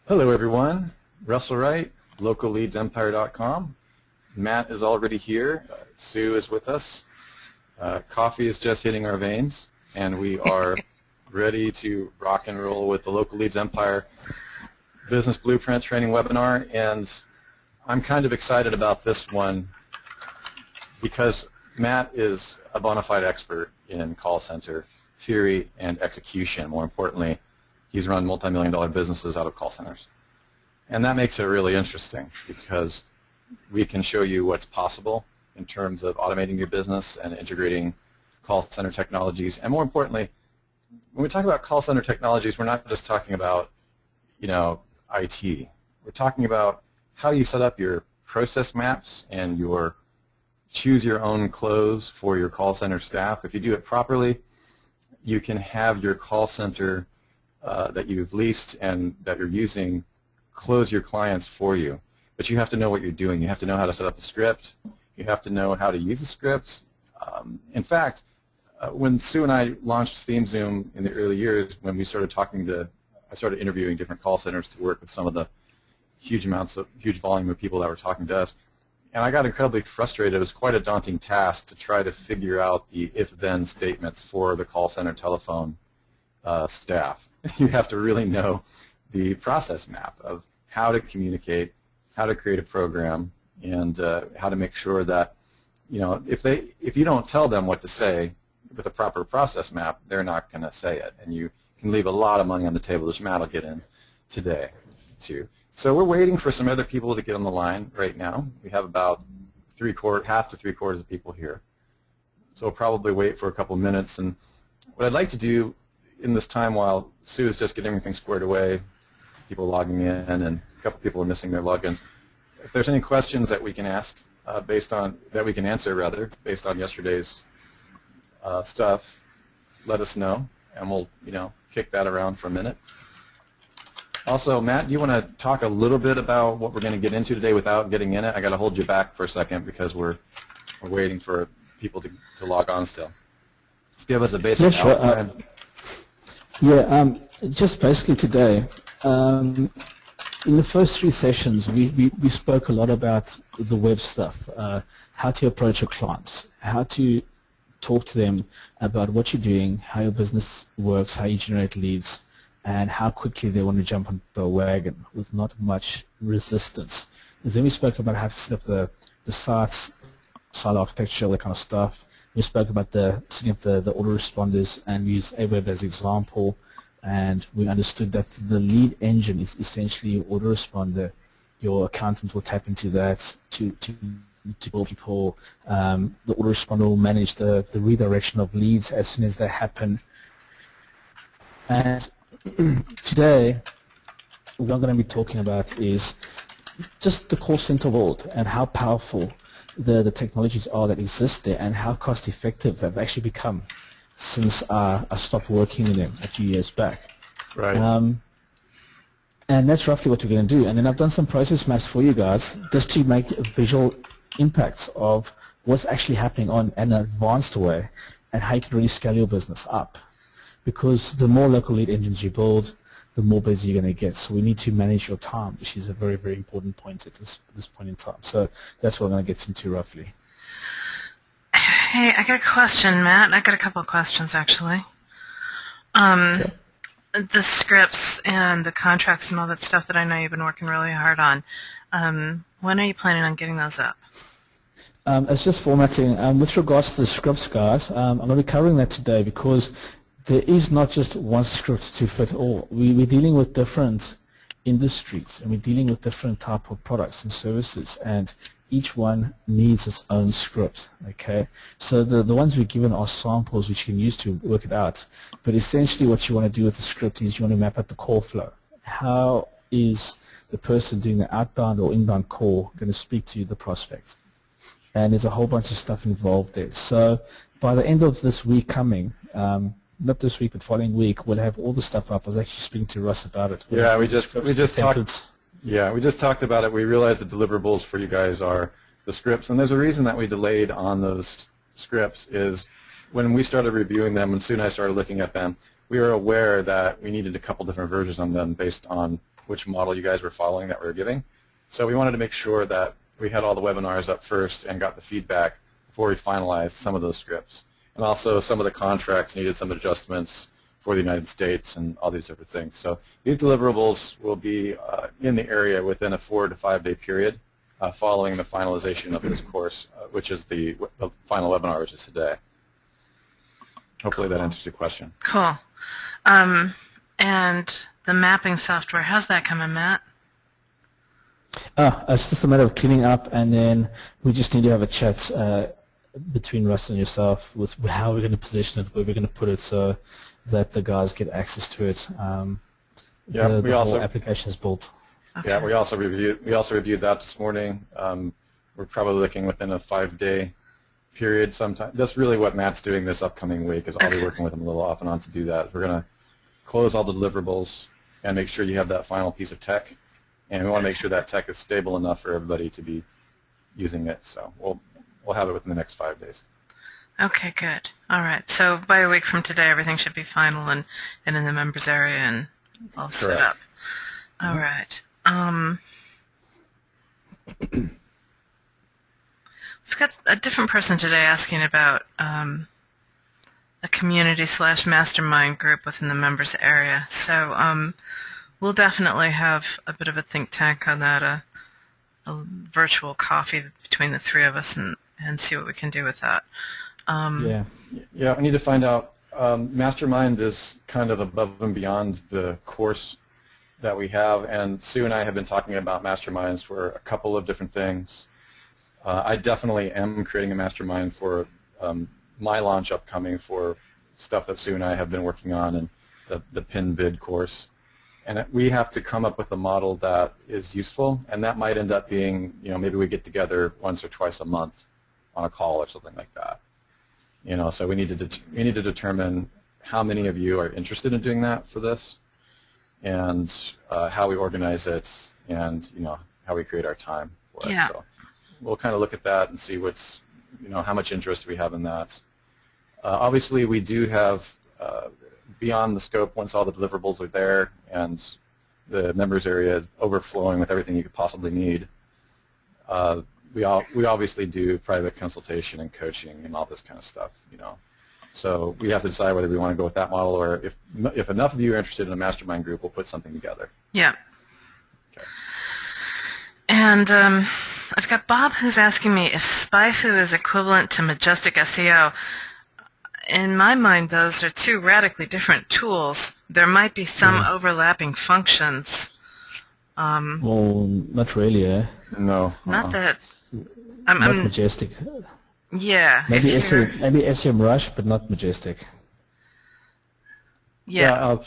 Hello everyone, Russell Wright, localleadsempire.com. Matt is already here, Sue is with us, coffee is just hitting our veins, and we are ready to rock and roll with the Local Leads Empire Business Blueprint Training Webinar. And I'm kind of excited about this one because Matt is a bona fide expert in call center theory and execution. More importantly, he's run multi-million-dollar businesses out of call centers. And that makes it really interesting because we can show you what's possible in terms of automating your business and integrating call center technologies. And more importantly, when we talk about call center technologies, we're not just talking about, IT. We're talking about how you set up your process maps and your choose your own close for your call center staff. If you do it properly, you can have your call center that you've leased and that you're using close your clients for you. But you have to know what you're doing. You have to know how to set up a script. You have to know how to use a script. In fact, when Sue and I launched ThemeZoom in the early years, when we started I started interviewing different call centers to work with some of the huge volume of people that were talking to us. And I got incredibly frustrated. It was quite a daunting task to try to figure out the if-then statements for the call center telephone staff. You have to really know the process map of how to communicate, how to create a program, and how to make sure that, if you don't tell them what to say with a proper process map, they're not going to say it. And you can leave a lot of money on the table, which Matt will get in today, too. So we're waiting for some other people to get on the line right now. We have about half to three-quarters of people here. So we'll probably wait for a couple minutes. And what I'd like to do in this time while Sue is just getting everything squared away, people logging in, and a couple people are missing their logins, if there's any questions that we can ask that we can answer based on yesterday's stuff, let us know, and we'll kick that around for a minute. Also, Matt, do you want to talk a little bit about what we're going to get into today without getting in it? I got to hold you back for a second because we're waiting for people to log on still. Just give us a basic outline. Just basically today, in the first three sessions, we spoke a lot about the web stuff, how to approach your clients, how to talk to them about what you're doing, how your business works, how you generate leads, and how quickly they want to jump on the wagon with not much resistance. And then we spoke about how to set up the sites, site architecture, all that kind of stuff. We spoke about setting up the autoresponders and use Aweber as an example. And we understood that the lead engine is essentially your autoresponder. Your accountant will tap into that to build people. The autoresponder will manage the redirection of leads as soon as they happen. And today, what I'm going to be talking about is just the call center world and how powerful the technologies are that exist there and how cost effective they've actually become since I stopped working in them a few years back. Right. And that's roughly what we're going to do. And then I've done some process maps for you guys just to make visual impacts of what's actually happening on an advanced way and how you can really scale your business up. Because the more local lead engines you build, the more busy you're going to get. So we need to manage your time, which is a very, very important point at this point in time. So that's what I'm going to get into roughly. Hey, I got a question, Matt. I got a couple of questions, actually. Okay. The scripts and the contracts and all that stuff that I know you've been working really hard on, when are you planning on getting those up? It's just formatting. With regards to the scripts, guys, I'm going to be covering that today because there is not just one script to fit all. We're dealing with different industries and we're dealing with different type of products and services, and each one needs its own script, okay? So the ones we're given are samples which you can use to work it out, but essentially what you want to do with the script is you want to map out the call flow. How is the person doing the outbound or inbound call going to speak to the prospect? And there's a whole bunch of stuff involved there. So by the end of this week coming, not this week but following week, we'll have all the stuff up. I was actually speaking to Russ about it. Yeah, we just talked about it. We realized the deliverables for you guys are the scripts, and there's a reason that we delayed on those scripts is when we started reviewing them and Sue and I started looking at them, we were aware that we needed a couple different versions of them based on which model you guys were following that we were giving. So we wanted to make sure that we had all the webinars up first and got the feedback before we finalized some of those scripts. And also some of the contracts needed some adjustments for the United States and all these different things. So these deliverables will be in the area within a 4 to 5 day period following the finalization of this course, which is the final webinar, which is today. Hopefully that answers your question. Cool. And the mapping software, how's that coming, Matt? It's just a matter of cleaning up, and then we just need to have a chat between Russ and yourself with how we're going to position it, where we're going to put it, so that the guys get access to it. The whole application is built. Okay. Yeah, we also reviewed that this morning. We're probably looking within a 5 day period sometime. That's really what Matt's doing this upcoming week, is I'll be working with him a little off and on to do that. We're going to close all the deliverables and make sure you have that final piece of tech. And we want to make sure that tech is stable enough for everybody to be using it. So we'll have it within the next 5 days. Okay, good. All right. So by a week from today, everything should be final and in the members area and all set up. All right. We've got a different person today asking about a community/mastermind group within the members area. So we'll definitely have a bit of a think tank on that, a virtual coffee between the three of us, and see what we can do with that. Yeah, I need to find out. Mastermind is kind of above and beyond the course that we have, and Sue and I have been talking about masterminds for a couple of different things. I definitely am creating a mastermind for my launch upcoming for stuff that Sue and I have been working on, and the PinVid course. And we have to come up with a model that is useful, and that might end up being, maybe we get together once or twice a month on a call or something like that. So we need to determine how many of you are interested in doing that for this, and how we organize it, and how we create our time for it. So we'll kind of look at that and see what's, how much interest we have in that. Obviously, we do have beyond the scope, once all the deliverables are there and the members area is overflowing with everything you could possibly need. We obviously do private consultation and coaching and all this kind of stuff, So we have to decide whether we want to go with that model, or if enough of you are interested in a mastermind group, we'll put something together. Yeah. Okay. And I've got Bob who's asking me if SpyFu is equivalent to Majestic SEO. In my mind, those are two radically different tools. There might be some overlapping functions. Well, not really, eh? No. Not that. Not Majestic. Yeah. Maybe SEM Rush, but not Majestic. Yeah.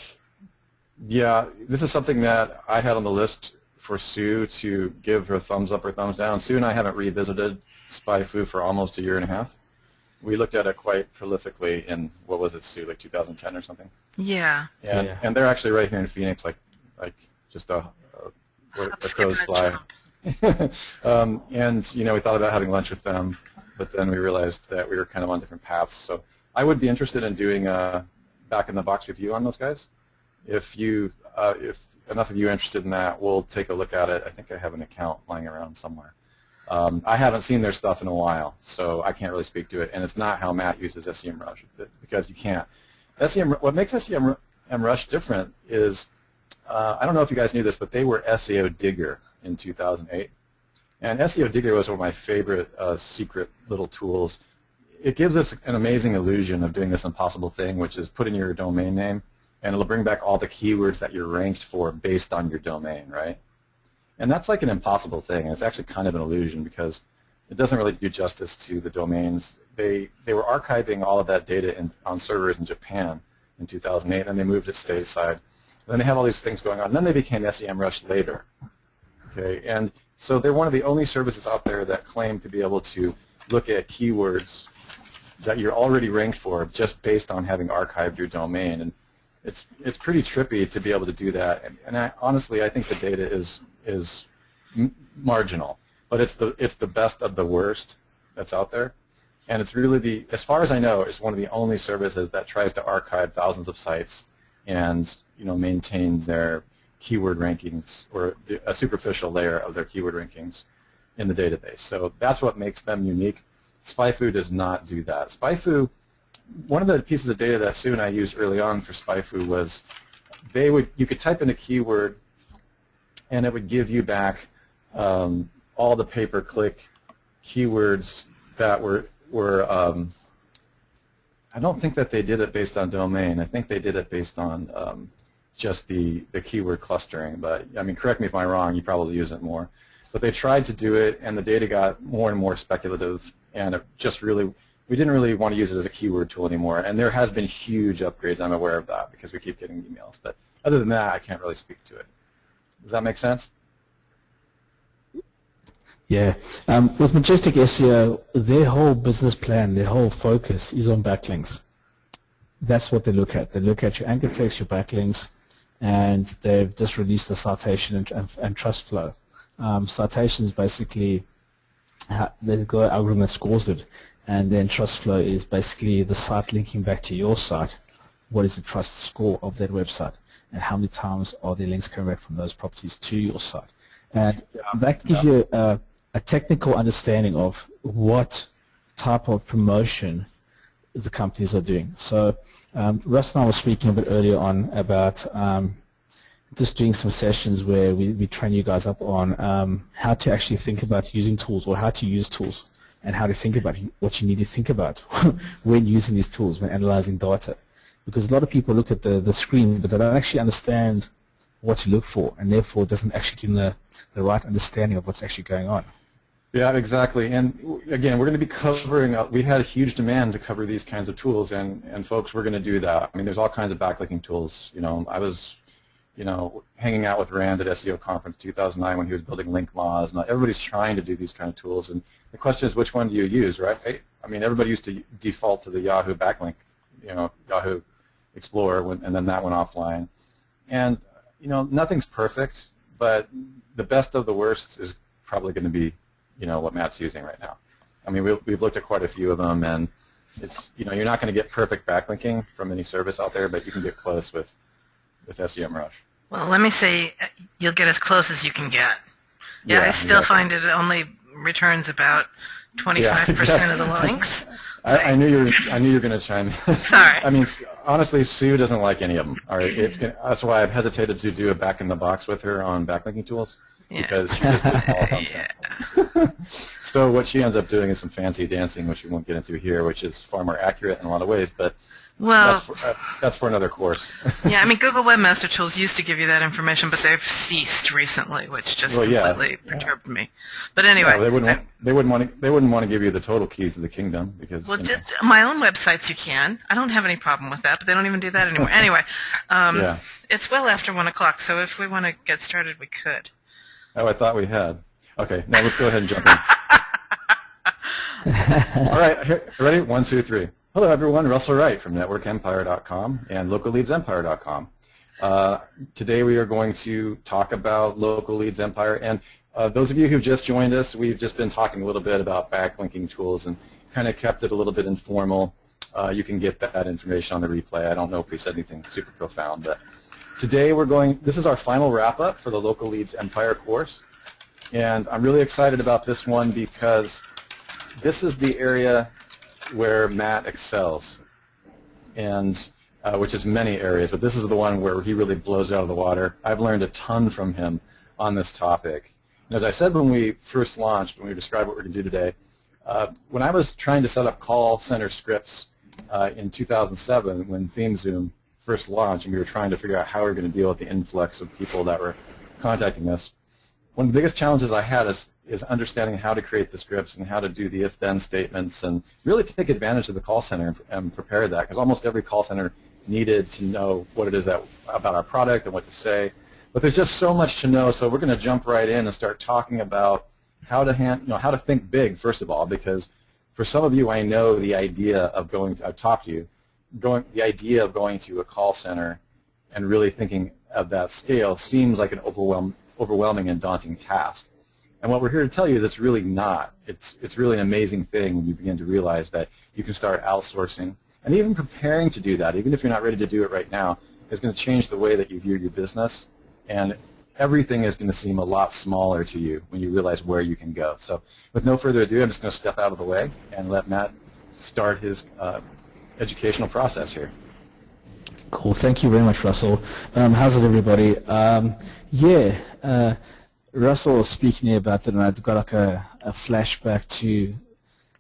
Yeah, this is something that I had on the list for Sue to give her thumbs up or thumbs down. Sue and I haven't revisited SpyFu for almost a year and a half. We looked at it quite prolifically in, what was it, Sue, like 2010 or something? Yeah. And they're actually right here in Phoenix, like just a crow's fly. And we thought about having lunch with them, but then we realized that we were kind of on different paths. So I would be interested in doing back in the box with you on those guys. If enough of you are interested in that, we'll take a look at it. I think I have an account lying around somewhere. I haven't seen their stuff in a while, so I can't really speak to it. And it's not how Matt uses SEM Rush, because you can't. What makes SEM Rush different is, I don't know if you guys knew this, but they were SEO Digger in 2008. And SEO Digger was one of my favorite secret little tools. It gives us an amazing illusion of doing this impossible thing, which is put in your domain name, and it'll bring back all the keywords that you're ranked for based on your domain, right? And that's like an impossible thing, and it's actually kind of an illusion because it doesn't really do justice to the domains. They were archiving all of that data on servers in Japan in 2008, and they moved it stateside. Then they have all these things going on. And then they became SEM Rush later. Okay, and so they're one of the only services out there that claim to be able to look at keywords that you're already ranked for just based on having archived your domain. And it's pretty trippy to be able to do that. And honestly, I think the data is marginal, but it's the best of the worst that's out there. And it's really as far as I know, it's one of the only services that tries to archive thousands of sites and maintain their keyword rankings or a superficial layer of their keyword rankings in the database. So that's what makes them unique. SpyFu does not do that. SpyFu, one of the pieces of data that Sue and I used early on for SpyFu was you could type in a keyword and it would give you back all the pay-per-click keywords that were I don't think that they did it based on domain. I think they did it based on just the keyword clustering. But I mean, correct me if I'm wrong. You probably use it more. But they tried to do it, and the data got more and more speculative, and it just really, we didn't really want to use it as a keyword tool anymore. And there has been huge upgrades. I'm aware of that because we keep getting emails. But other than that, I can't really speak to it. Does that make sense? Yeah. With Majestic SEO, their whole business plan, their whole focus is on backlinks. That's what they look at. They look at your anchor text, your backlinks, and they've just released the citation and trust flow. Citation is basically the algorithm that scores it, and then trust flow is basically the site linking back to your site. What is the trust score of that website, and how many times are the links coming back from those properties to your site? And that gives you a technical understanding of what type of promotion the companies are doing. So Russ and I were speaking a bit earlier on about just doing some sessions where we train you guys up on how to actually think about using tools, or how to use tools, and how to think about what you need to think about when using these tools, when analyzing data. Because a lot of people look at the screen, but they don't actually understand what to look for, and therefore it doesn't actually give them the right understanding of what's actually going on. Yeah, exactly. And again, we're going to be covering, we had a huge demand to cover these kinds of tools, and folks, we're going to do that. I mean, there's all kinds of backlinking tools. You know, I was, hanging out with Rand at SEO Conference 2009 when he was building link mods, and everybody's trying to do these kind of tools. And the question is, which one do you use, right? I mean, everybody used to default to the Yahoo backlink, Yahoo Explorer, and then that went offline. And, nothing's perfect, but the best of the worst is probably going to be what Matt's using right now. I mean, we've looked at quite a few of them, and it's, you're not going to get perfect backlinking from any service out there, but you can get close with SEMrush. Well, let me say you'll get as close as you can get. Yeah, I still find it only returns about 25% of the links. I knew you were going to chime in. Sorry. I mean, honestly, Sue doesn't like any of them. All right, that's why I've hesitated to do a back in the box with her on backlinking tools. Yeah. Because she just doesn't all content. So what she ends up doing is some fancy dancing, which we won't get into here, which is far more accurate in a lot of ways, but that's for another course. Yeah, I mean, Google Webmaster Tools used to give you that information, but they've ceased recently, which just completely perturbed me. But anyway, they wouldn't want to give you the total keys to the kingdom because. Well, just my own websites you can. I don't have any problem with that, but they don't even do that anymore. Anyway, it's well after 1 o'clock, so if we want to get started, we could. Oh, I thought we had. Okay, now let's go ahead and jump in. All right, here, ready? 1, 2, 3. Hello, everyone. Russell Wright from NetworkEmpire.com and LocalLeadsEmpire.com. Today we are going to talk about Local Leads Empire. And those of you who've just joined us, we've just been talking a little bit about backlinking tools and kind of kept it a little bit informal. You can get that information on the replay. I don't know if we said anything super profound, but today this is our final wrap-up for the Local Leads Empire course. And I'm really excited about this one because this is the area where Matt excels, and which is many areas, but this is the one where he really blows it out of the water. I've learned a ton from him on this topic. And as I said when we first launched, when we described what we're going to do today, when I was trying to set up call center scripts in 2007 when ThemeZoom first launched and we were trying to figure out how we were going to deal with the influx of people that were contacting us, one of the biggest challenges I had is understanding how to create the scripts and how to do the if-then statements and really to take advantage of the call center and prepare that, because almost every call center needed to know what it is about our product and what to say. But there's just so much to know, so we're going to jump right in and start talking about how to how to think big, first of all, because for some of you, I know the idea of I've talked to you, the idea of going to a call center and really thinking of that scale seems like an overwhelming and daunting task. And what we're here to tell you is it's really not. It's really an amazing thing when you begin to realize that you can start outsourcing. And even preparing to do that, even if you're not ready to do it right now, is going to change the way that you view your business and everything is going to seem a lot smaller to you when you realize where you can go. So with no further ado, I'm just going to step out of the way and let Matt start his educational process here. Cool. Thank you very much, Russell. How's it, everybody? Russell was speaking here about that, and I've got like a flashback to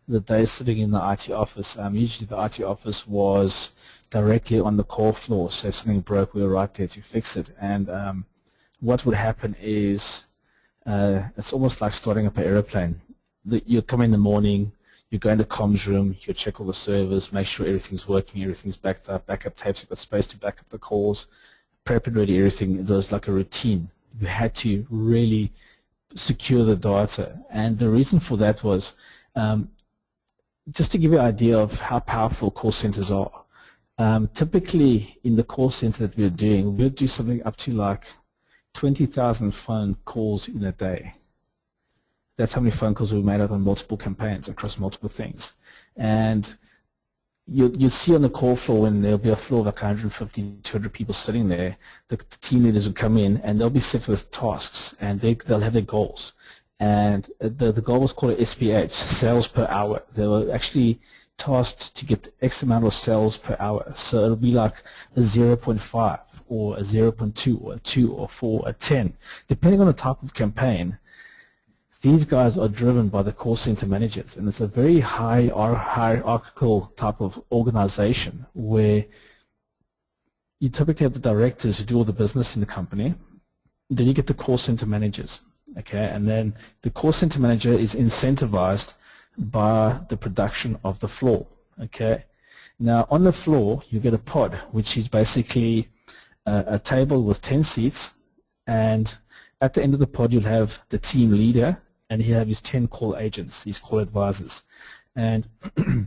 the day sitting in the IT office. Usually the IT office was directly on the call floor, so if something broke, we were right there to fix it. And what would happen is it's almost like starting up an airplane. You come in the morning, you go in the comms room, you check all the servers, make sure everything's working, everything's backed up, backup tapes, you've got space to back up the calls, prep and ready everything. It was like a routine. You had to really secure the data. And the reason for that was, just to give you an idea of how powerful call centers are, typically in the call center that we're doing, we'll do something up to like 20,000 phone calls in a day. That's how many phone calls we made out on multiple campaigns across multiple things. And you'll see on the call floor when there'll be a floor of like 150, 200 people sitting there, the team leaders will come in and they'll be set with tasks, and they'll have their goals. And the goal was called SPH, sales per hour. They were actually tasked to get X amount of sales per hour. So it'll be like a 0.5 or a 0.2 or a 2 or 4 or 10, depending on the type of campaign. These guys are driven by the call center managers, and it's a very hierarchical type of organization where you typically have the directors who do all the business in the company. Then you get the call center managers, okay, and then the call center manager is incentivized by the production of the floor, okay. Now on the floor you get a pod, which is basically a table with 10 seats, and at the end of the pod you'll have the team leader, and he'll have his 10 call agents, his call advisors. And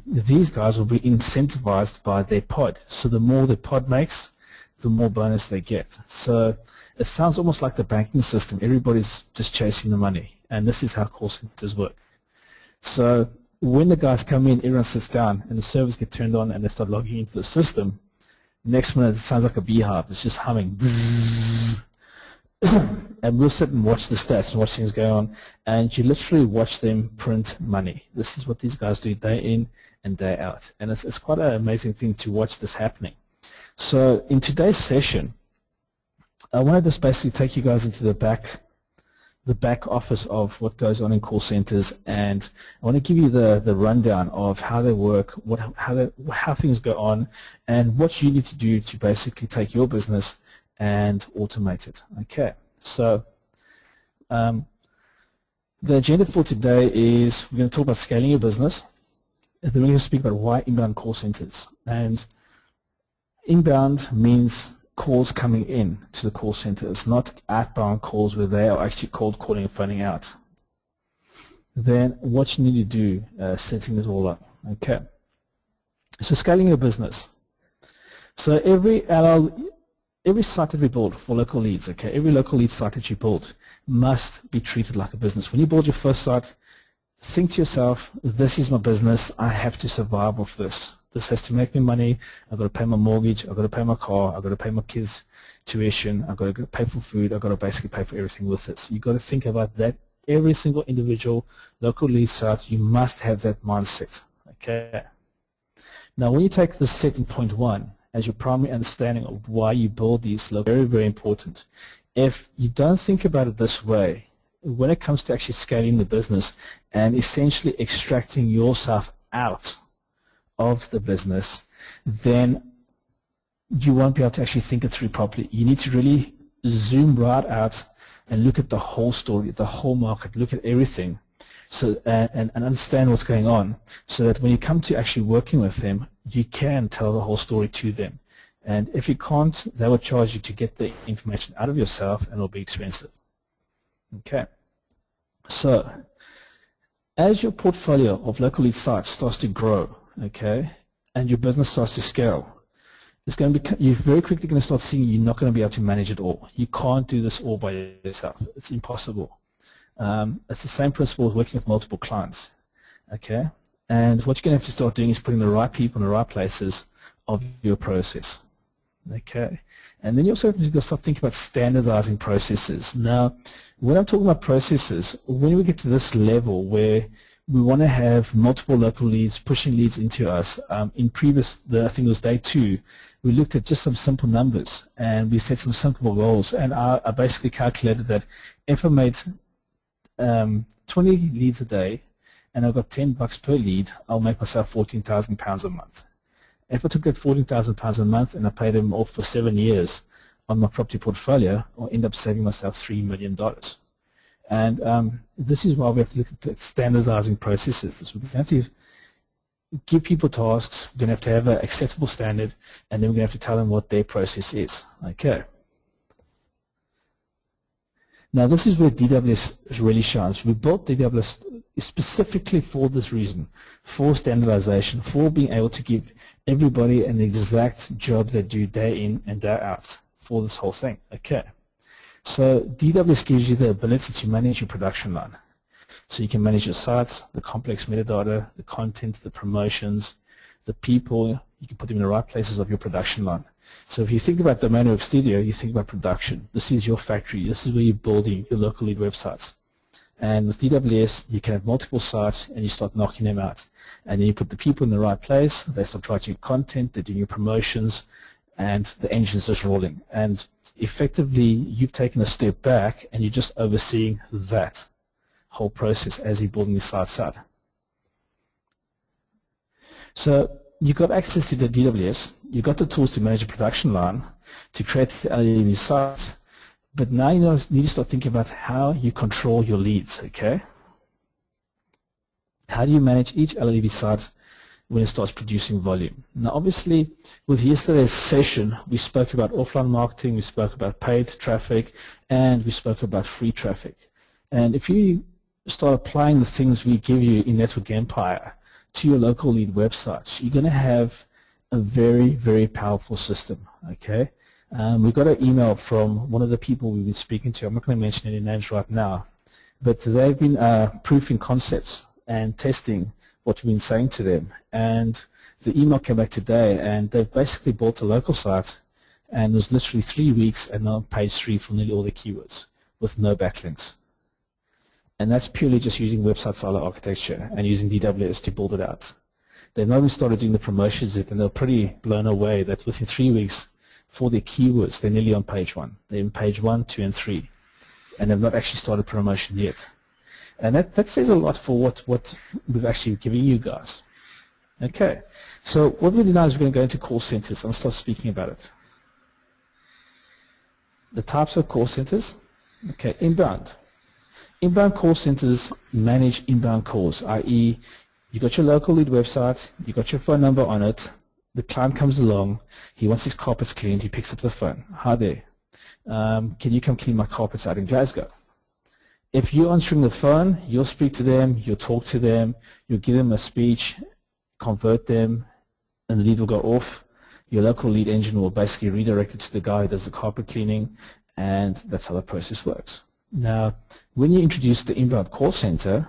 these guys will be incentivized by their pod. So the more the pod makes, the more bonus they get. So it sounds almost like the banking system. Everybody's just chasing the money. And this is how call centers work. So when the guys come in, everyone sits down, and the servers get turned on, and they start logging into the system. Next minute, it sounds like a beehive. It's just humming. And we'll sit and watch the stats and watch things go on, and you literally watch them print money. This is what these guys do day in and day out, and it's quite an amazing thing to watch this happening. So in today's session, I wanted to just basically take you guys into the back office of what goes on in call centers, and I want to give you the rundown of how they work, how things go on, and what you need to do to basically take your business and automate it. Okay, so the agenda for today is we're going to talk about scaling your business, and then we're going to speak about why inbound call centers. And inbound means calls coming in to the call center. It's not outbound calls where they are actually cold calling and phoning out. Then what you need to do, setting it all up. Okay, so scaling your business. So every site that we build for local leads, okay, every local lead site that you build must be treated like a business. When you build your first site, think to yourself, this is my business, I have to survive off this. This has to make me money, I've got to pay my mortgage, I've got to pay my car, I've got to pay my kids' tuition, I've got to pay for food, I've got to basically pay for everything with this. You've got to think about that. Every single individual local lead site, you must have that mindset, okay. Now when you take this set in point one, as your primary understanding of why you build these, very, very important. If you don't think about it this way, when it comes to actually scaling the business and essentially extracting yourself out of the business, then you won't be able to actually think it through properly. You need to really zoom right out and look at the whole story, the whole market, look at everything, so and understand what's going on, so that when you come to actually working with them, you can tell the whole story to them. And if you can't, they will charge you to get the information out of yourself, and it'll be expensive. Okay. So as your portfolio of local lead sites starts to grow, okay, and your business starts to scale, it's going to be, you're very quickly going to start seeing you're not going to be able to manage it all. You can't do this all by yourself. It's impossible. It's the same principle as working with multiple clients, okay? And what you're going to have to start doing is putting the right people in the right places of your process, Okay, and then you also have to start thinking about standardizing processes. Now, when I'm talking about processes, when we get to this level where we want to have multiple local leads pushing leads into us, in previous, I think it was day 2, we looked at just some simple numbers and we set some simple goals, and I basically calculated that if I made 20 leads a day and I've got $10 per lead, I'll make myself £14,000 a month. If I took that £14,000 a month and I paid them off for 7 years on my property portfolio, I'll end up saving myself $3 million. And this is why we have to look at standardizing processes. We're going to have to give people tasks, we're going to have an acceptable standard, and then we're going to have to tell them what their process is. Okay. Now this is where DWS really shines. We built DWS specifically for this reason, for standardization, for being able to give everybody an exact job they do day in and day out for this whole thing. Okay. So DWS gives you the ability to manage your production line. So you can manage your sites, the complex metadata, the content, the promotions, the people. You can put them in the right places of your production line. So if you think about Domain Web Studio, you think about production. This is your factory. This is where you're building your local lead websites. And with DWS, you can have multiple sites and you start knocking them out. And then you put the people in the right place, they start writing content, they're doing your promotions, and the engine's just rolling. And effectively, you've taken a step back and you're just overseeing that whole process as you're building the sites out. So you've got access to the DWS, you've got the tools to manage a production line, to create the LLV sites, but now you need to start thinking about how you control your leads, okay? How do you manage each LLV site when it starts producing volume? Now obviously, with yesterday's session, we spoke about offline marketing, we spoke about paid traffic, and we spoke about free traffic. And if you start applying the things we give you in Network Empire to your local lead websites, you're going to have a very, very powerful system, okay? We got an email from one of the people we've been speaking to. I'm not going to mention any names right now, but they've been proofing concepts and testing what we've been saying to them. And the email came back today, and they've basically built a local site, and it was literally 3 weeks and on page 3 for nearly all the keywords with no backlinks. And that's purely just using website style architecture and using DWS to build it out. They've not even started doing the promotions yet, and they're pretty blown away that within 3 weeks, for their keywords, they're nearly on page 1. They're in page 1, 2, and 3, and they've not actually started promotion yet. And that says a lot for what we've actually given you guys. Okay, so what we're going to do now is we're going to go into call centers and start speaking about it. The types of call centers. Okay, inbound. Inbound call centers manage inbound calls, i.e. you got your local lead website, you got your phone number on it, the client comes along, he wants his carpets cleaned, he picks up the phone. Hi there, can you come clean my carpets out in Glasgow? If you're answering the phone, you'll speak to them, you'll talk to them, you'll give them a speech, convert them, and the lead will go off. Your local lead engine will basically redirect it to the guy who does the carpet cleaning, and that's how the process works. Now, when you introduce the inbound call center,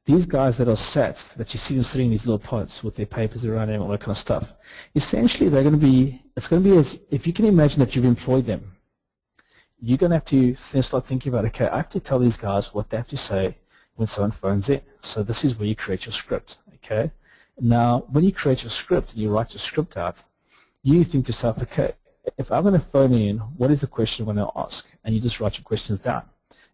these guys that are sat, that you see them sitting in these little pods with their papers around them, all that kind of stuff, essentially they're going to be, it's going to be as, if you can imagine that you've employed them, you're going to have to then start thinking about, okay, I have to tell these guys what they have to say when someone phones in. So this is where you create your script, okay? Now, when you create your script and you write your script out, you think to yourself, okay, if I'm going to phone in, what is the question I'm going to ask? And you just write your questions down.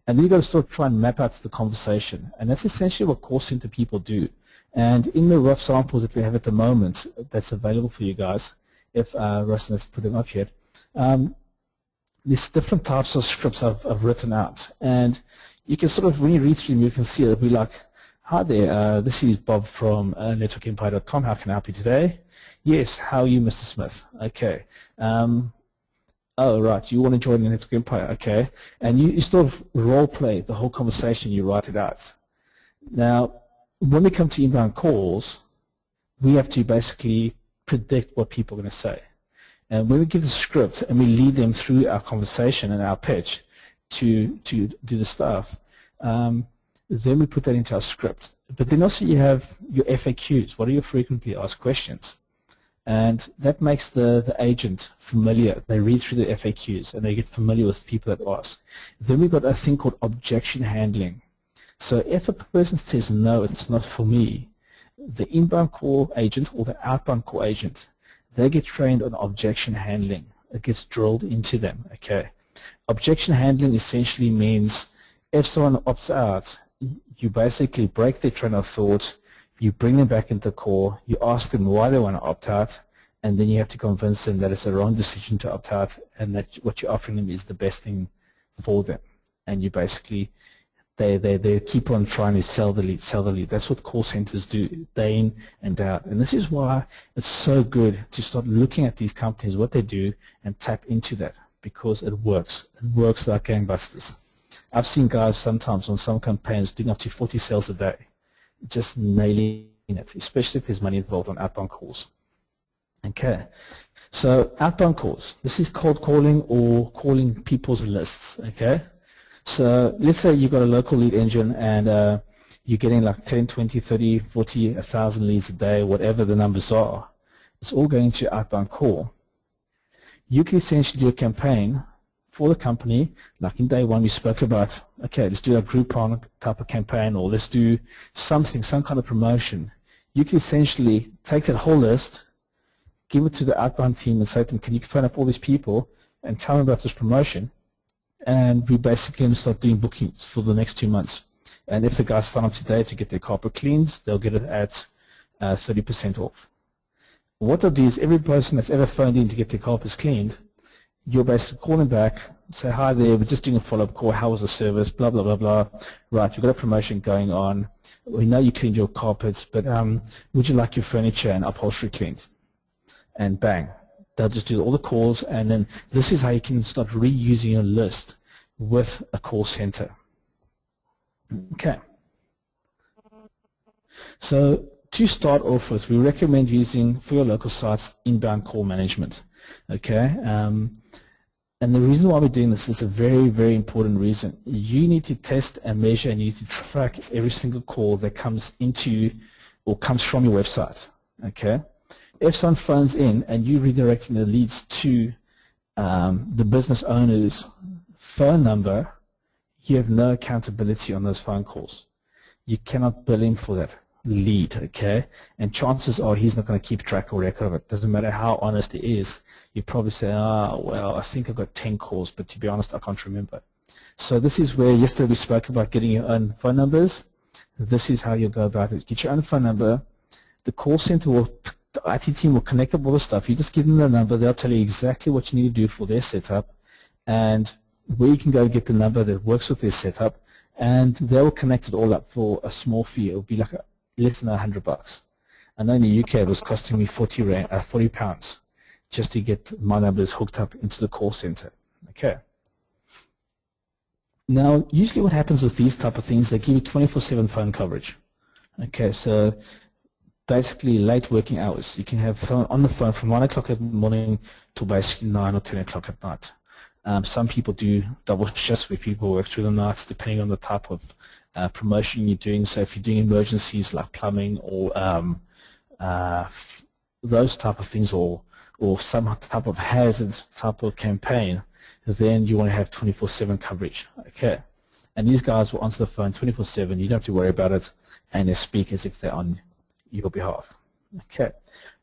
And then you've got to sort of try and map out the conversation. And that's essentially what call center people do. And in the rough samples that we have at the moment that's available for you guys, if Russ has put them up yet, there's different types of scripts I've written out. And you can sort of, when you read through them, you can see it'll be like, hi there, this is Bob from networkempire.com. How can I help you today? Yes, how are you, Mr. Smith? Okay. Oh, right, you want to join the Network Empire, okay. And you sort of role play the whole conversation, you write it out. Now, when we come to inbound calls, we have to basically predict what people are going to say. And when we give the script and we lead them through our conversation and our pitch to do the stuff, then we put that into our script. But then also you have your FAQs. What are your frequently asked questions? And that makes the agent familiar. They read through the FAQs and they get familiar with people that ask. Then we've got a thing called objection handling. So if a person says, no, it's not for me, the inbound call agent or the outbound call agent, they get trained on objection handling. It gets drilled into them, okay? Objection handling essentially means if someone opts out, you basically break their train of thought, you bring them back into the call, you ask them why they want to opt out, and then you have to convince them that it's a wrong decision to opt out and that what you're offering them is the best thing for them. And you basically, they keep on trying to sell the lead, sell the lead. That's what call centers do, day in and day out. And this is why it's so good to start looking at these companies, what they do, and tap into that, because it works. It works like gangbusters. I've seen guys sometimes on some campaigns doing up to 40 sales a day, just nailing it, especially if there's money involved on outbound calls. Okay, so outbound calls. This is cold calling or calling people's lists, okay? So let's say you've got a local lead engine and you're getting like 10, 20, 30, 40, 1,000 leads a day, whatever the numbers are. It's all going to outbound call. You can essentially do a campaign for the company, like in day one we spoke about, okay, let's do a Groupon type of campaign, or let's do something, some kind of promotion. You can essentially take that whole list, give it to the outbound team and say to them, can you phone up all these people and tell them about this promotion? And we basically going to start doing bookings for the next 2 months. And if the guys sign up today to get their carpet cleaned, they'll get it at 30% off. What they'll do is every person that's ever phoned in to get their carpets cleaned, you'll basically call them back, say, hi there, we're just doing a follow-up call, how was the service, blah, blah, blah, blah. Right, we've got a promotion going on. We know you cleaned your carpets, but would you like your furniture and upholstery cleaned? And bang, they'll just do all the calls, and then this is how you can start reusing your list with a call center. Okay. So to start off with, we recommend using, for your local sites, inbound call management. Okay, and the reason why we're doing this is a very, very important reason. You need to test and measure, and you need to track every single call that comes into or comes from your website. Okay, if someone phones in and you're redirecting the leads to the business owner's phone number, you have no accountability on those phone calls. You cannot bill him for that lead, okay? And chances are he's not going to keep track or record of it. Doesn't matter how honest he is. You probably say, oh, well, I think I got 10 calls, but to be honest, I can't remember. So this is where yesterday we spoke about getting your own phone numbers. This is how you go about it. Get your own phone number. The call center will, the IT team will connect up all the stuff. You just give them the number. They'll tell you exactly what you need to do for their setup and where you can go get the number that works with their setup, and they'll connect it all up for a small fee. It'll be like less than $100. I know in the UK it was costing me 40 pounds just to get my numbers hooked up into the call center. Okay. Now, usually what happens with these type of things, they give you 24/7 phone coverage. Okay, so basically late working hours. You can have phone on the phone from 1 o'clock in the morning till basically 9 or 10 o'clock at night. Some people do double shifts where people work through the nights depending on the type of promotion you're doing. So if you're doing emergencies like plumbing or those type of things, or some type of hazard type of campaign, then you want to have 24/7 coverage. Okay, and these guys will answer the phone 24/7. You don't have to worry about it, and they speak as if they're on your behalf. Okay.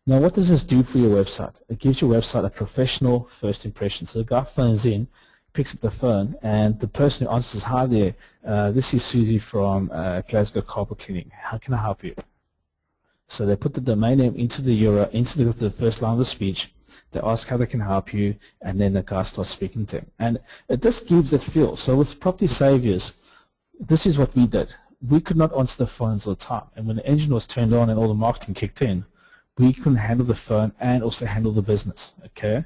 Now, what does this do for your website? It gives your website a professional first impression. So the guy phones in, picks up the phone, and the person who answers, hi there, this is Susie from Glasgow Carpet Cleaning. How can I help you? So they put the domain name into the URL, into the first line of the speech. They ask how they can help you, and then the guy starts speaking to them. And it just gives that feel. So with Property Saviors, this is what we did. We could not answer the phones all the time. And when the engine was turned on and all the marketing kicked in, we couldn't handle the phone and also handle the business, okay?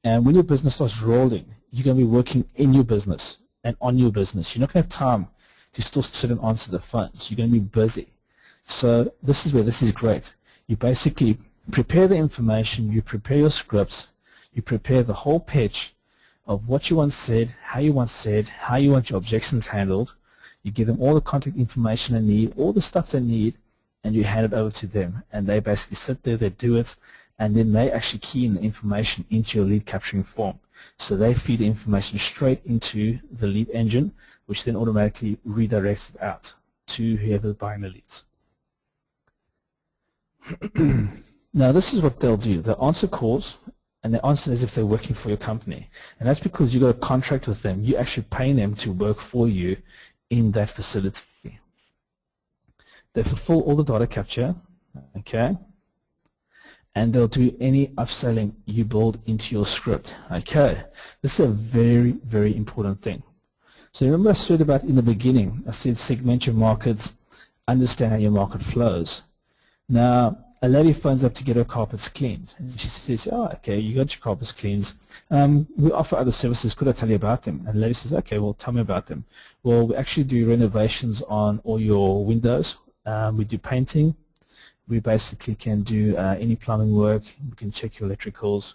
And when your business starts rolling, you're going to be working in your business and on your business. You're not going to have time to still sit and answer the phones. You're going to be busy. So this is where this is great. You basically prepare the information, you prepare your scripts, you prepare the whole pitch of what you want said, how you want said, how you want your objections handled. You give them all the contact information they need, all the stuff they need, and you hand it over to them, and they basically sit there, they do it, and then they actually key in the information into your lead capturing form. So they feed the information straight into the lead engine, which then automatically redirects it out to whoever's buying the leads. Now this is what they'll do. They'll answer calls, and they answer as if they're working for your company. And that's because you've got a contract with them. You're actually paying them to work for you in that facility. They fulfill all the data capture, okay? And they'll do any upselling you build into your script, okay? This is a very, very important thing. So remember I said about in the beginning, I said segment your markets, understand how your market flows. Now, a lady phones up to get her carpets cleaned, and she says, oh, okay, you got your carpets cleaned. We offer other services. Could I tell you about them? And the lady says, okay, well, tell me about them. Well, we actually do renovations on all your windows. We do painting. We basically can do any plumbing work. We can check your electricals,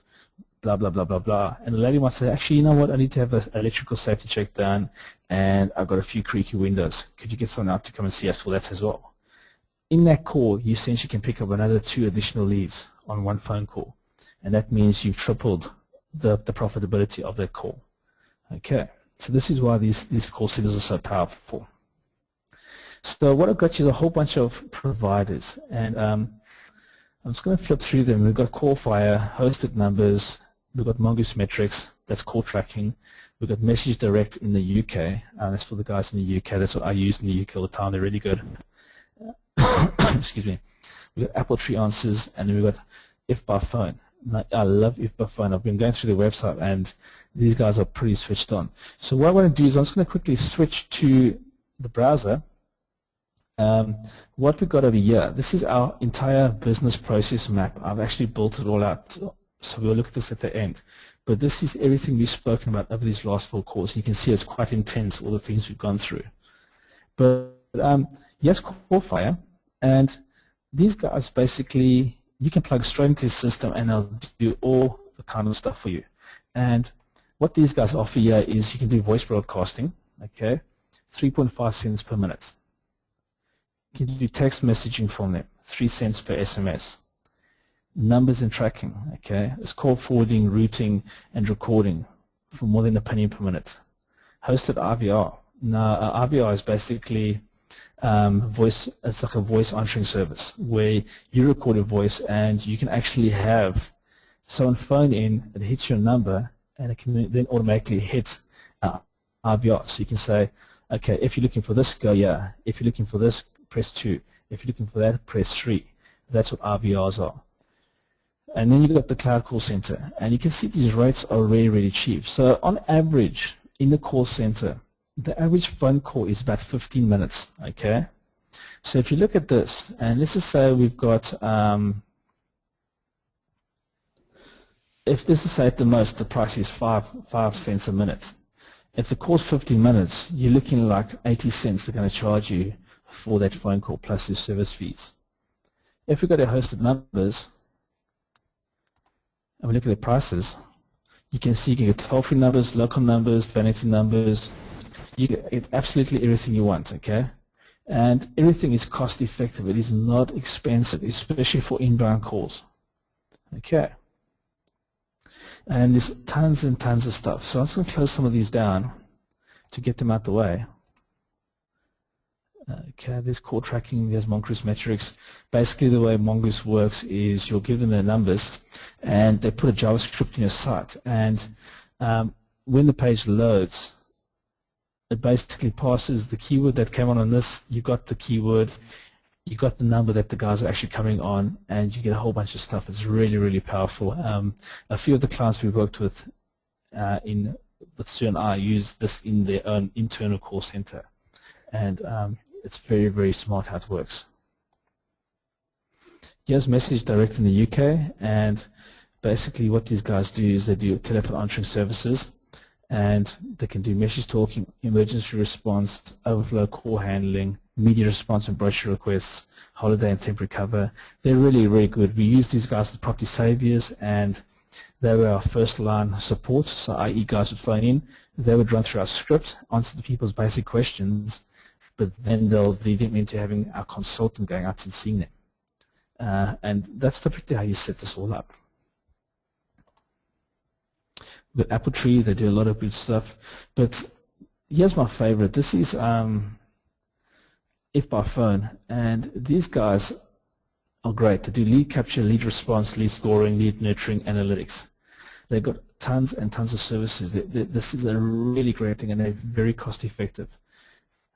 blah, blah, blah, blah, blah. And the lady might say, actually, you know what? I need to have an electrical safety check done, and I've got a few creaky windows. Could you get someone out to come and see us for that as well? In that call, you essentially can pick up another 2 additional leads on one phone call, and that means you've tripled the profitability of that call. Okay, so this is why these call centers are so powerful. So what I've got is a whole bunch of providers, and I'm just going to flip through them. We've got Callfire, Hosted Numbers, we've got Mongoose Metrics, that's call tracking. We've got Message Direct in the UK, that's for the guys in the UK. That's what I use in the UK all the time. They're really good. Excuse me. We've got Apple Tree Answers, and then we've got If by Phone. I love If by Phone. I've been going through the website, and these guys are pretty switched on. So what I want to do is I'm just going to quickly switch to the browser. What we've got over here, this is our entire business process map. I've actually built it all out, so we'll look at this at the end. But this is everything we've spoken about over these last 4 calls. You can see it's quite intense, all the things we've gone through. But yes, Callfire, and these guys basically, you can plug straight into the system and they'll do all the kind of stuff for you. And what these guys offer here is you can do voice broadcasting, okay, 3.5 cents per minute. You can do text messaging from them, 3 cents per SMS. Numbers and tracking, okay, it's call forwarding, routing, and recording for more than $0.01 per minute. Hosted IVR. Now, IVR is basically it's like a voice answering service where you record a voice and you can actually have someone phone in, it hits your number, and it can then automatically hit IVR. So you can say, okay, if you're looking for this, go yeah. If you're looking for this, press 2. If you're looking for that, press 3. That's what IVRs are. And then you've got the cloud call center, and you can see these rates are really, really cheap. So on average, in the call center, the average phone call is about 15 minutes, okay? So if you look at this, and let's just say we've got, if this is say at the most, the price is 5 cents a minute. If the call's 15 minutes, you're looking like 80 cents they're going to charge you for that phone call plus the service fees. If we go to hosted numbers, and we look at the prices, you can see you can get toll-free numbers, local numbers, vanity numbers. You get absolutely everything you want, okay? And everything is cost effective. It is not expensive, especially for inbound calls, okay? And there's tons and tons of stuff. So I'm just going to close some of these down to get them out the way. Okay, there's call tracking, there's Mongoose Metrics. Basically the way Mongoose works is you'll give them their numbers and they put a JavaScript in your site, and when the page loads, it basically passes the keyword that came on this, you got the keyword, you got the number that the guys are actually coming on, and you get a whole bunch of stuff. It's really, really powerful. A few of the clients we've worked with with Sue and I use this in their own internal call center, and it's very, very smart how it works. Here's Message Direct in the UK, and basically what these guys do is they do telephone answering services, and they can do message talking, emergency response, overflow call handling, media response and brochure requests, holiday and temporary cover. They're really, really good. We use these guys as property saviors, and they were our first line support, so i.e. guys would phone in, they would run through our script, answer the people's basic questions, but then they'll lead them into having our consultant going out and seeing them. And that's typically how you set this all up. With Apple Tree, they do a lot of good stuff. But here's my favorite. This is If by Phone, and these guys are great. They do lead capture, lead response, lead scoring, lead nurturing, analytics. They've got tons and tons of services. This is a really great thing, and they're very cost effective.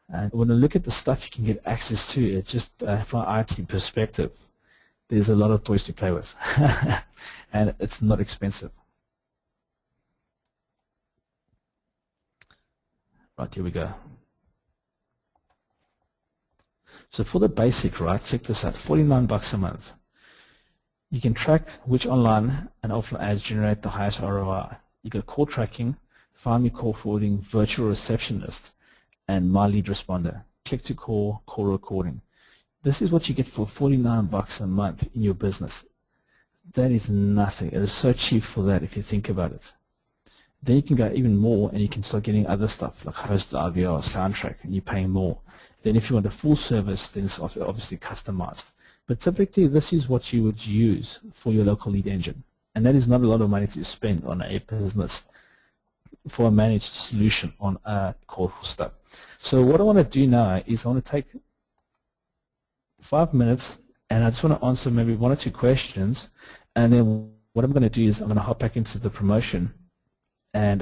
And when I look at the stuff you can get access to, it just from an IT perspective, there's a lot of toys to play with, and it's not expensive. Right, here we go. So for the basic, right, check this out, $49 a month. You can track which online and offline ads generate the highest ROI. You got call tracking, find me call forwarding, virtual receptionist, and my lead responder. Click to call, call recording. This is what you get for $49 a month in your business. That is nothing. It is so cheap for that if you think about it. Then you can go even more and you can start getting other stuff like host IVR, soundtrack, and you're paying more. Then if you want a full service, then it's obviously customized. But typically this is what you would use for your local lead engine. And that is not a lot of money to spend on a business for a managed solution on call stuff. So what I want to do now is I want to take 5 minutes and I just want to answer maybe 1 or 2 questions, and then what I'm going to do is I'm going to hop back into the promotion and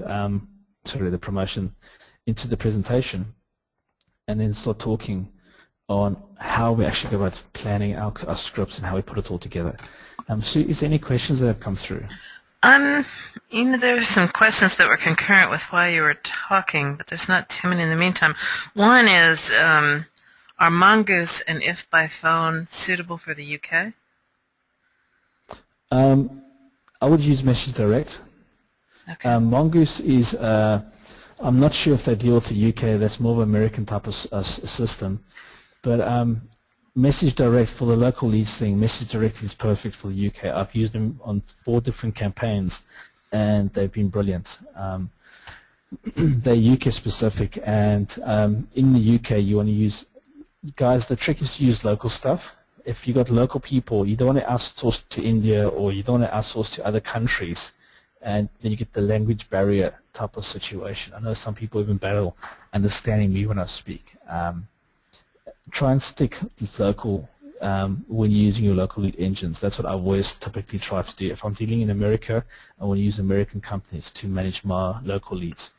into the presentation, and then start talking on how we actually go about planning our scripts and how we put it all together. So is there any questions that have come through? There were some questions that were concurrent with while you were talking, but there's not too many in the meantime. One is, are Mongoose and If by Phone suitable for the UK? I would use Message Direct. Okay. Mongoose is, I'm not sure if they deal with the UK, that's more of an American type of system, but Message Direct for the local leads thing, Message Direct is perfect for the UK. I've used them on 4 different campaigns and they've been brilliant. They're UK specific, and in the UK you want to use, guys, the trick is to use local stuff. If you got local people, you don't want to outsource to India or you don't want to outsource to other countries, and then you get the language barrier type of situation. I know some people even battle understanding me when I speak. Try and stick with local when you're using your local lead engines. That's what I always typically try to do. If I'm dealing in America, I want to use American companies to manage my local leads.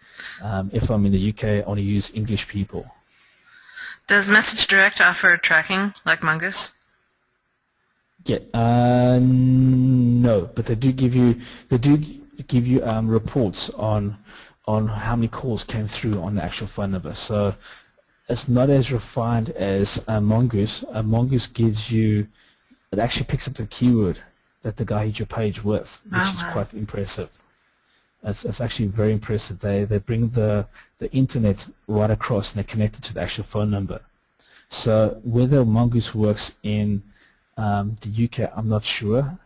If I'm in the UK, I want to use English people. Does Message Direct offer tracking like Mongoose? Yeah, no, but they do give you reports on how many calls came through on the actual phone number. So it's not as refined as Mongoose. Mongoose gives you, it actually picks up the keyword that the guy hit your page with, which is quite impressive. It's actually very impressive. They bring the internet right across and they connect it to the actual phone number. So whether Mongoose works in the UK, I'm not sure.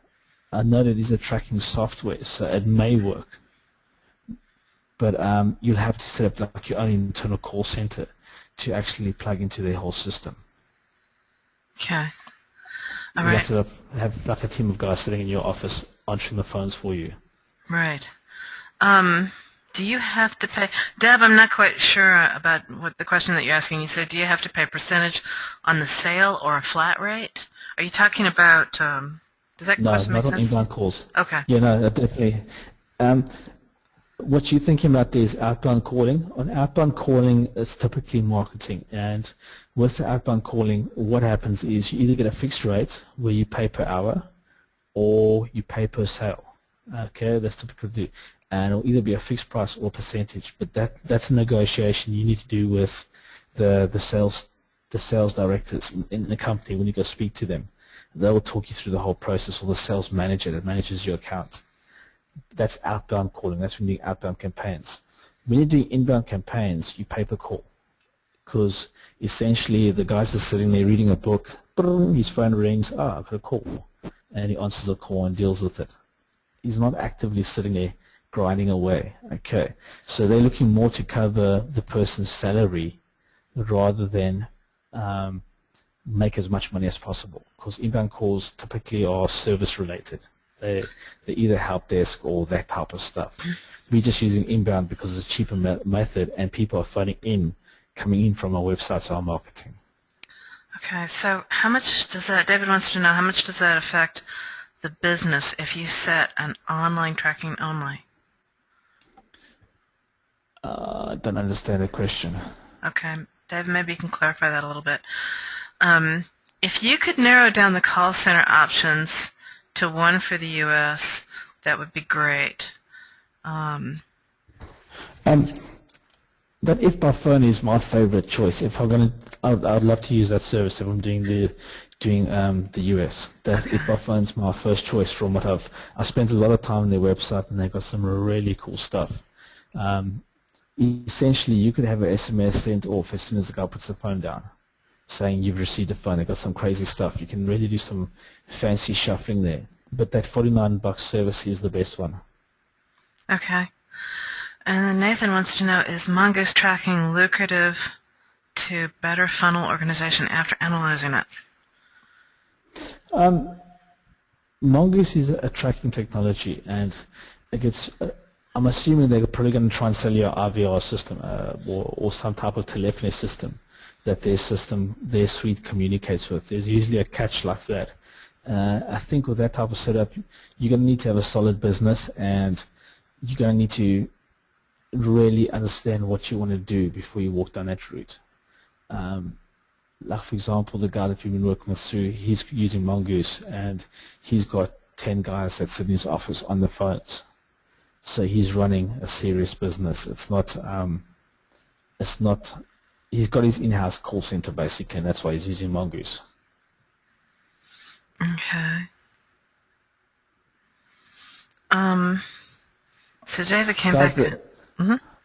I know that it is a tracking software, so it may work. But you'll have to set up like your own internal call center to actually plug into their whole system. Okay. All you right. have to have like a team of guys sitting in your office answering the phones for you. Right. Do you have to pay, Deb, I'm not quite sure about what the question that you're asking. You said, do you have to pay a percentage on the sale or a flat rate? Are you talking about, does that question make sense? No, not on inbound calls. Okay. Yeah, no, definitely. What you're thinking about there is outbound calling. On outbound calling, it's typically marketing. And with the outbound calling, what happens is you either get a fixed rate where you pay per hour or you pay per sale. Okay, that's typically do. And it'll either be a fixed price or percentage. But that's a negotiation you need to do with the sales directors in the company when you go speak to them. They will talk you through the whole process, or the sales manager that manages your account. That's outbound calling. That's when you're doing outbound campaigns. When you're doing inbound campaigns, you pay per call, because essentially the guys are sitting there reading a book, his phone rings, I've got a call, and he answers the call and deals with it. He's not actively sitting there grinding away. Okay, so they're looking more to cover the person's salary rather than make as much money as possible, because inbound calls typically are service related. They're either help desk or that type of stuff. We're just using inbound because it's a cheaper method, and people are coming in from our websites, our marketing. Okay, so how much does that, David wants to know, how much does that affect the business if you set an online tracking only? I don't understand the question. Okay, David, maybe you can clarify that a little bit. If you could narrow down the call center options to one for the U.S., that would be great. That if by phone is my favorite choice. If I'm gonna, I'd love to use that service if I'm doing the US. That if by phone is my first choice. From what I spent a lot of time on their website, and they've got some really cool stuff. Essentially, you could have an SMS sent off as soon as the guy puts the phone down, saying you've received a phone. They've got some crazy stuff. You can really do some fancy shuffling there. But that $49 service is the best one. Okay. And then Nathan wants to know, is Mongoose tracking lucrative to better funnel organization after analyzing it? Mongoose is a tracking technology, and it gets, I'm assuming they're probably going to try and sell you an IVR system or some type of telephony system that their suite communicates with. There's usually a catch like that. I think with that type of setup, you're going to need to have a solid business, and you're going to need to really understand what you want to do before you walk down that route. Like for example, the guy that we've been working with, Sue, he's using Mongoose, and he's got 10 guys that sit in his office on the phones. So he's running a serious business. It's not, he's got his in-house call center basically, and that's why he's using Mongoose. Okay. So David came Guys, back.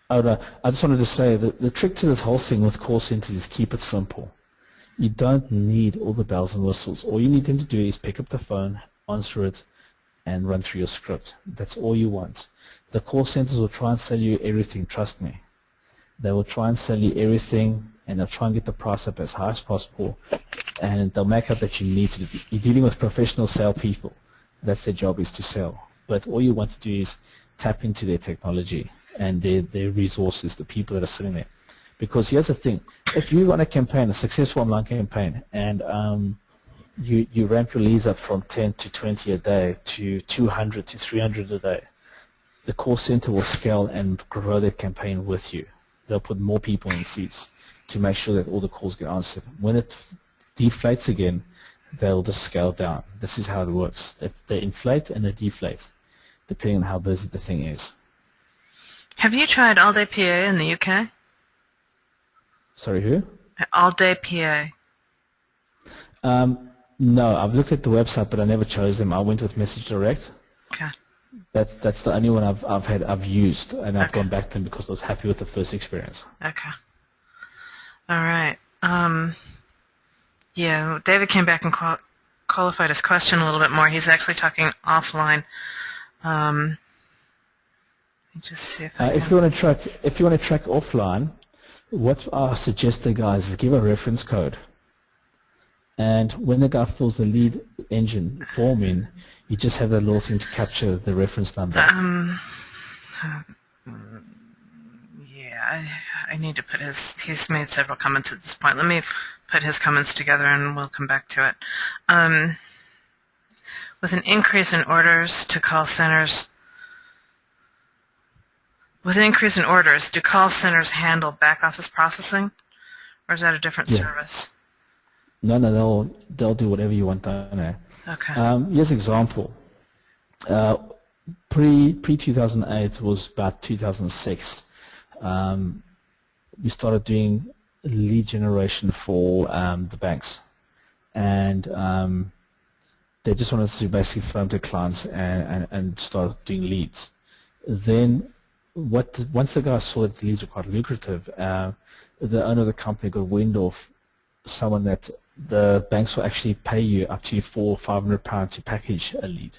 I just wanted to say that the trick to this whole thing with call centers is keep it simple. You don't need all the bells and whistles. All you need them to do is pick up the phone, answer it, and run through your script. That's all you want. The call centers will try and sell you everything, trust me. They will try and sell you everything, and they'll try and get the price up as high as possible, and they'll make up that you need to. You're dealing with professional salespeople. That's their job, is to sell. But all you want to do is tap into their technology and their resources, the people that are sitting there. Because here's the thing, if you run a campaign, a successful online campaign, and you ramp your leads up from 10 to 20 a day to 200 to 300 a day, the call center will scale and grow that campaign with you. They'll put more people in seats to make sure that all the calls get answered. When it deflates again, they'll just scale down. This is how it works. They inflate and they deflate, depending on how busy the thing is. Have you tried All Day PA in the UK? Sorry, who? All Day PA. No, I've looked at the website, but I never chose them. I went with Message Direct. Okay. That's the only one I've used, and I've gone back to them because I was happy with the first experience. Okay. All right. Yeah, David came back and qualified his question a little bit more. He's actually talking offline. Let me just see if I can. If you want to track offline, what I suggest to guys is give a reference code. And when the guy fills the lead engine form in, you just have that little thing to capture the reference number. Yeah, I need to put he's made several comments at this point. Let me put his comments together and we'll come back to it. With an increase in orders to call centers, do call centers handle back office processing, or is that a different service? No, they'll do whatever you want down there. Okay. Here's an example. Pre-2008 was about 2006. We started doing lead generation for the banks, and they just wanted us to basically phone to clients and start doing leads. Then once the guys saw that the leads were quite lucrative, the owner of the company got wind of someone that the banks will actually pay you up to £400 or £500 to package a lead.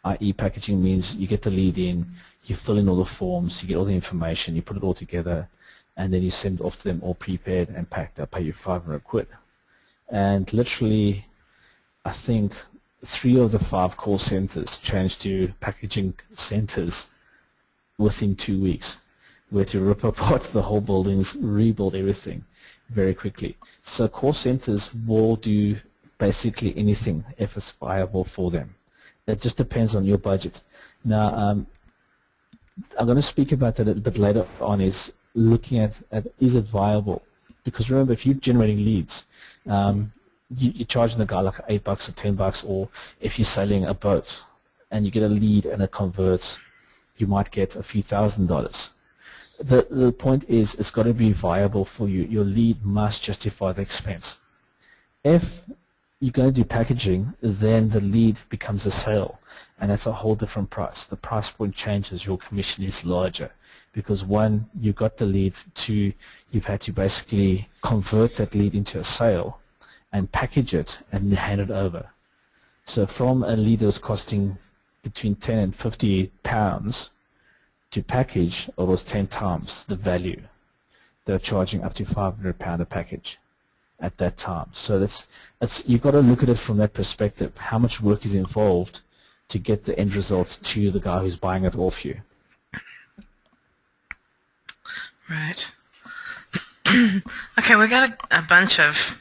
I.e. packaging means you get the lead in, you fill in all the forms, you get all the information, you put it all together, and then you send it off to them all prepared and packed. They'll pay you 500 quid. and literally, I think 3 of the 5 call centers changed to packaging centers within 2 weeks. We had to rip apart the whole buildings, rebuild everything very quickly. So call centers will do basically anything if it's viable for them. It just depends on your budget. Now, I'm going to speak about that a bit later on, is looking at is it viable? Because remember, if you're generating leads, you're charging the guy like $8 or $10, or if you're selling a boat and you get a lead and it converts, you might get a few $1,000s. The point is, it's got to be viable for you. Your lead must justify the expense. If you're going to do packaging, then the lead becomes a sale, and that's a whole different price. The price point changes, your commission is larger, because 1, you got the lead, 2, you've had to basically convert that lead into a sale and package it and hand it over. So from a lead that was costing between 10 and 50 pounds to package, it was 10 times the value. They're charging up to £500 a package at that time. So you've got to look at it from that perspective. How much work is involved to get the end result to the guy who's buying it off you? Right. Okay, we got a bunch of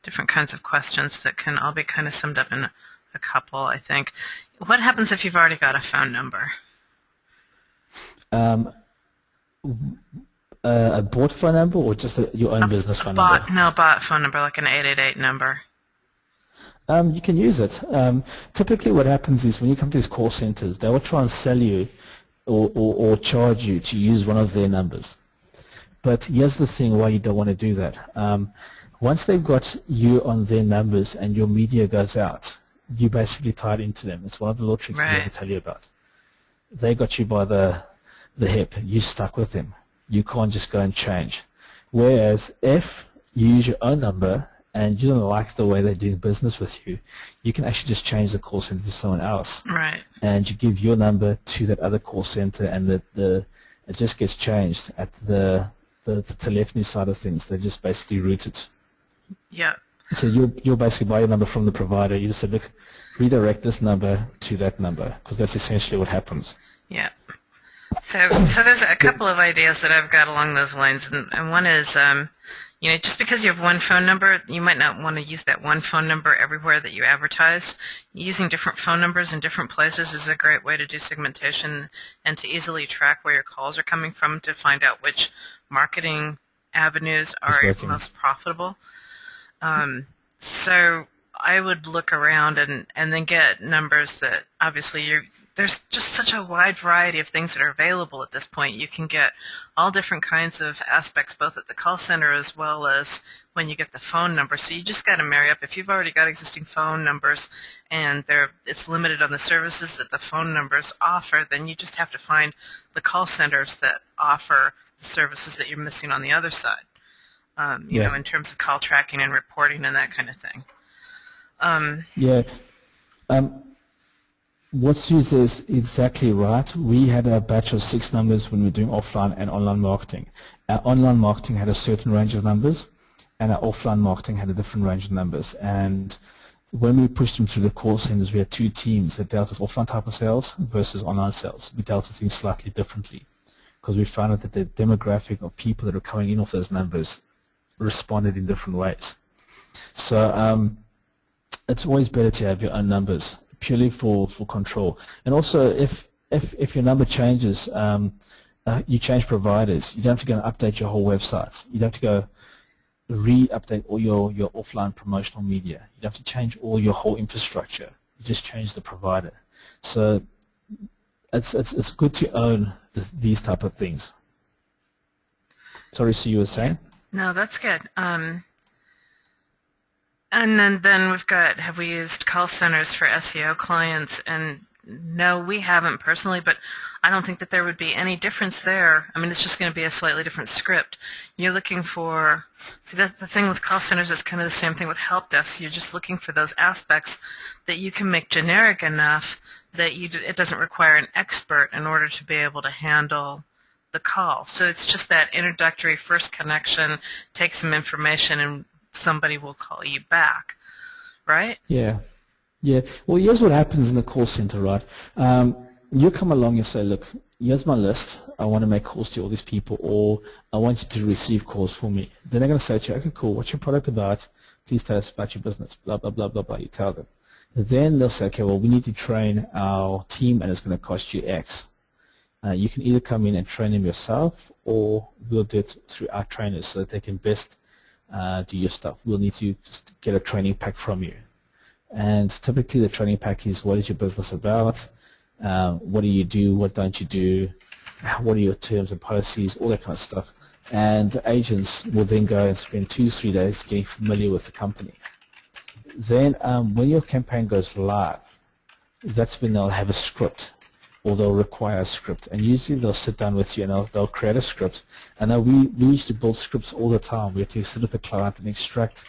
different kinds of questions that can all be kind of summed up in a couple, I think. What happens if you've already got a phone number? A bought phone number, or just your own business phone number? No, bought phone number, like an 888 number. You can use it. Typically what happens is when you come to these call centers, they will try and sell you or charge you to use one of their numbers. But here's the thing why you don't want to do that. Once they've got you on their numbers and your media goes out, you basically tied into them. It's one of the little tricks I never tell you about. They got you by the hip. You stuck with them. You can't just go and change. Whereas if you use your own number and you don't like the way they're doing business with you, you can actually just change the call center to someone else. Right. And you give your number to that other call center, and it just gets changed at the telephony side of things. They just basically route it. Yeah. So you'll basically buy your number from the provider. You just say, look, redirect this number to that number, because that's essentially what happens. Yeah. So there's a couple of ideas that I've got along those lines, and one is, just because you have one phone number, you might not want to use that one phone number everywhere that you advertise. Using different phone numbers in different places is a great way to do segmentation and to easily track where your calls are coming from, to find out which marketing avenues are most profitable. So I would look around and then get numbers that obviously there's just such a wide variety of things that are available at this point. You can get all different kinds of aspects, both at the call center as well as when you get the phone number. So you just got to marry up. If you've already got existing phone numbers and it's limited on the services that the phone numbers offer, then you just have to find the call centers that offer the services that you're missing on the other side, in terms of call tracking and reporting and that kind of thing. What's used is exactly right. We had a batch of 6 numbers when we were doing offline and online marketing. Our online marketing had a certain range of numbers, and our offline marketing had a different range of numbers. And when we pushed them through the call centers, we had 2 teams that dealt with offline type of sales versus online sales. We dealt with things slightly differently, because we found out that the demographic of people that were coming in off those numbers responded in different ways. So it's always better to have your own numbers, purely for control. And also, if your number changes, you change providers, you don't have to go and update your whole website. You don't have to go re-update all your offline promotional media. You don't have to change all your whole infrastructure. You just change the provider. So it's good to own these type of things. Sorry, so you were saying? No, that's good. And then we've got, have we used call centers for SEO clients? And no, we haven't personally, but I don't think that there would be any difference there. I mean, it's just going to be a slightly different script. You're looking for, see, the thing with call centers is kind of the same thing with help desk. You're just looking for those aspects that you can make generic enough that it doesn't require an expert in order to be able to handle the call. So it's just that introductory first connection, take some information, and somebody will call you back, right? Yeah. Yeah. Well, here's what happens in the call center, right? You come along and say, look, here's my list. I want to make calls to all these people, or I want you to receive calls for me. Then they're going to say to you, okay, cool, what's your product about? Please tell us about your business, blah, blah, blah, blah, blah. You tell them. Then they'll say, okay, well, we need to train our team, and it's going to cost you X. You can either come in and train them yourself, or we'll do it through our trainers so that they can best do your stuff. We'll need to just get a training pack from you. And typically the training pack is, what is your business about? What do you do? What don't you do? What are your terms and policies? All that kind of stuff. And the agents will then go and spend 2 to 3 days getting familiar with the company. Then when your campaign goes live, that's when they'll have a script, or they'll require a script. And usually they'll sit down with you and they'll create a script. And we used to build scripts all the time. We had to sit with the client and extract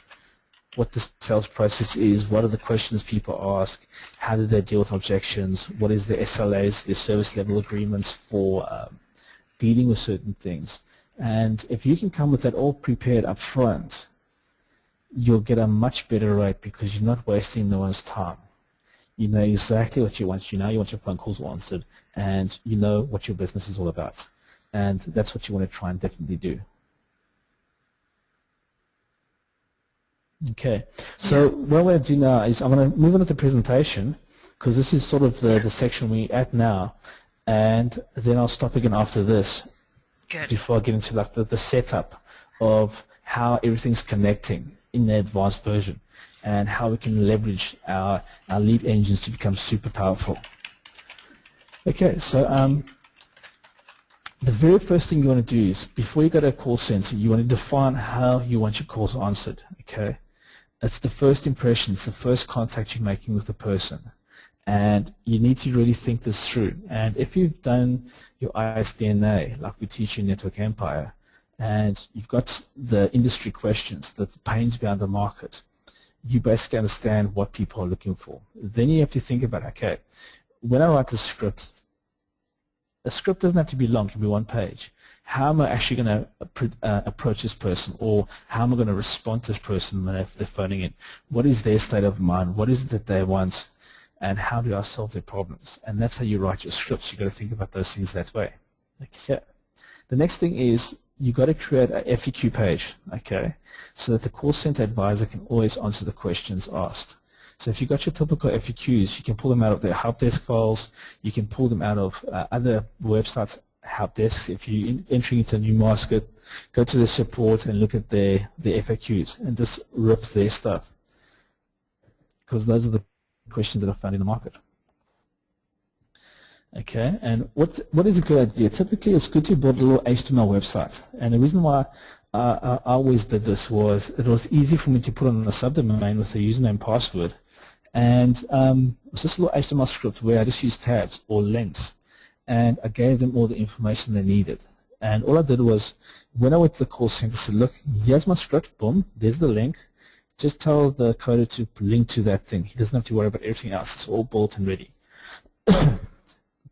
what the sales process is, what are the questions people ask, how do they deal with objections, what is the SLAs, the service level agreements for dealing with certain things. And if you can come with that all prepared up front, you'll get a much better rate because you're not wasting no one's time. You know exactly what you want. You know you want your phone calls answered, and you know what your business is all about. And that's what you want to try and definitely do. Okay, so what I'm going to do now is I'm going to move on to the presentation, because this is sort of the section we're at now, and then I'll stop again after this. Good. Before I get into like the setup of how everything's connecting in the advanced version and how we can leverage our lead engines to become super powerful. Okay, so the very first thing you want to do is, before you go to a call center, you want to define how you want your calls answered. Okay, it's the first impression, it's the first contact you're making with the person, and you need to really think this through. And if you've done your ISDNA, like we teach you in Network Empire, and you've got the industry questions, the pains behind the market, you basically understand what people are looking for. Then you have to think about, okay, when I write a script doesn't have to be long, it can be 1 page. How am I actually going to approach this person, or how am I going to respond to this person when they're phoning in? What is their state of mind? What is it that they want? And how do I solve their problems? And that's how you write your scripts. You've got to think about those things that way. Okay. The next thing is you've got to create a FAQ page, okay, so that the call center advisor can always answer the questions asked. So if you've got your typical FAQs, you can pull them out of their help desk files. You can pull them out of other websites' help desks. If you're entering into a new market, go to the support and look at the FAQs and just rip their stuff, because those are the questions that are found in the market. Okay, and what is a good idea? Typically, it's good to build a little HTML website. And the reason why I always did this was it was easy for me to put on a subdomain with a username and password. And it's just a little HTML script where I just used tabs or links, and I gave them all the information they needed. And all I did was, when I went to the call center, I said, look, here's my script, boom, there's the link. Just tell the coder to link to that thing. He doesn't have to worry about everything else. It's all built and ready.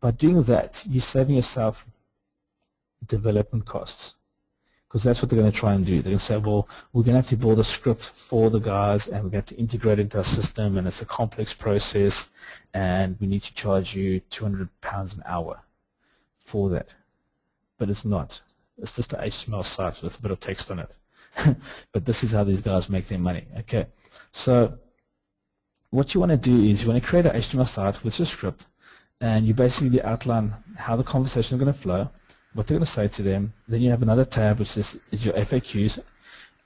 By doing that, you're saving yourself development costs, because that's what they're going to try and do. They're going to say, well, we're going to have to build a script for the guys, and we're going to have to integrate it into our system, and it's a complex process, and we need to charge you £200 an hour for that. But it's not. It's just an HTML site with a bit of text on it. But this is how these guys make their money. Okay, so what you want to do is you want to create an HTML site with your script, and you basically outline how the conversation is going to flow, what they're going to say to them. Then you have another tab which is your FAQs,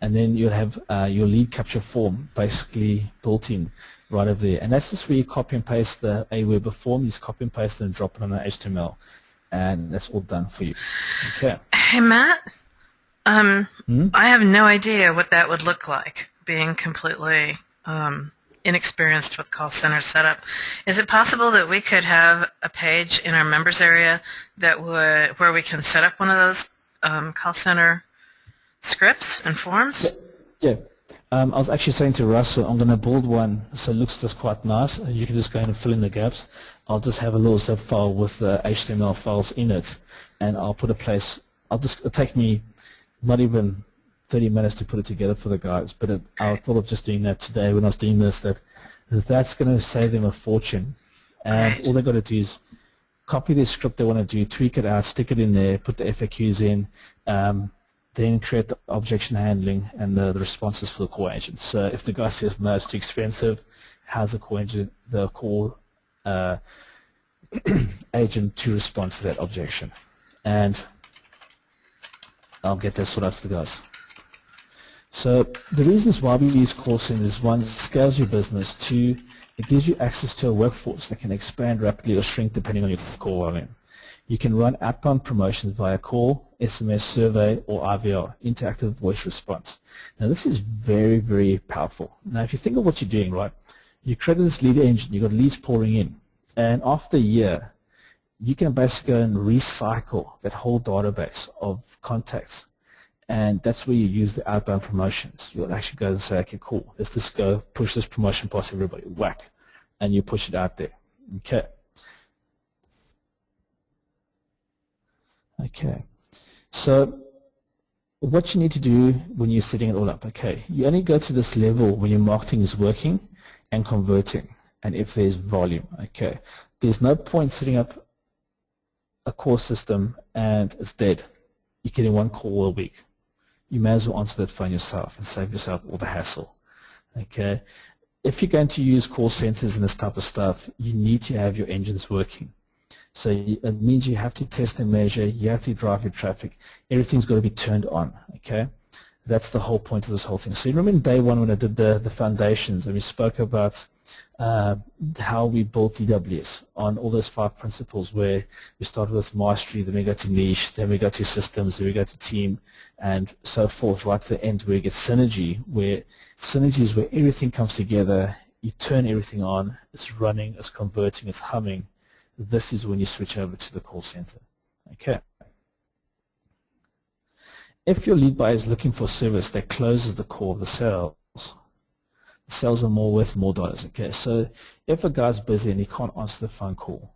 and then you'll have your lead capture form basically built in right over there. And that's just where you copy and paste the Aweber form. You just copy and paste it and drop it on an HTML, and that's all done for you. Okay. Hey, Matt. I have no idea what that would look like, being completely inexperienced with call center setup. Is it possible that we could have a page in our members area that where we can set up one of those call center scripts and forms? Yeah. I was actually saying to Russell, I'm going to build one so it looks just quite nice. You can just go in and fill in the gaps. I'll just have a little zip file with the HTML files in it, and I'll put a place. It'll take me not even 30 minutes to put it together for the guys, but I thought of just doing that today when I was doing this, that's going to save them a fortune. And Right. all they've got to do is copy the script they want to do, tweak it out, stick it in there, put the FAQs in, then create the objection handling and the responses for the core agent. So if the guy says, no, it's too expensive, how's the core agent to respond to that objection? And I'll get that sorted out for the guys. So the reasons why we use call centers is, one, it scales your business. Two, it gives you access to a workforce that can expand rapidly or shrink depending on your call volume. You can run outbound promotions via call, SMS, survey, or IVR, interactive voice response. Now this is very, very powerful. Now if you think of what you're doing, right, you created this lead engine, you've got leads pouring in, and after a year, you can basically go and recycle that whole database of contacts. And that's where you use the outbound promotions. You'll actually go and say, okay, cool, let's just go push this promotion past everybody, whack, and you push it out there. Okay. Okay. So what you need to do when you're setting it all up, okay, you only go to this level when your marketing is working and converting, and if there's volume, okay. There's no point setting up a call system and it's dead. You're getting one call a week. You may as well answer that phone yourself and save yourself all the hassle. Okay. If you're going to use call centers and this type of stuff, you need to have your engines working. So it means you have to test and measure, you have to drive your traffic, everything's got to be turned on. Okay. That's the whole point of this whole thing. So you remember in day one when I did the foundations and we spoke about how we built DWS on all those 5 principles, where we started with mastery, then we go to niche, then we go to systems, then we go to team, and so forth, right to the end where we get synergy, where synergy is where everything comes together, you turn everything on, it's running, it's converting, it's humming. This is when you switch over to the call center. Okay. If your lead buyer is looking for a service that closes the core of the sales, the sales are more worth more dollars. Okay, so if a guy's busy and he can't answer the phone call,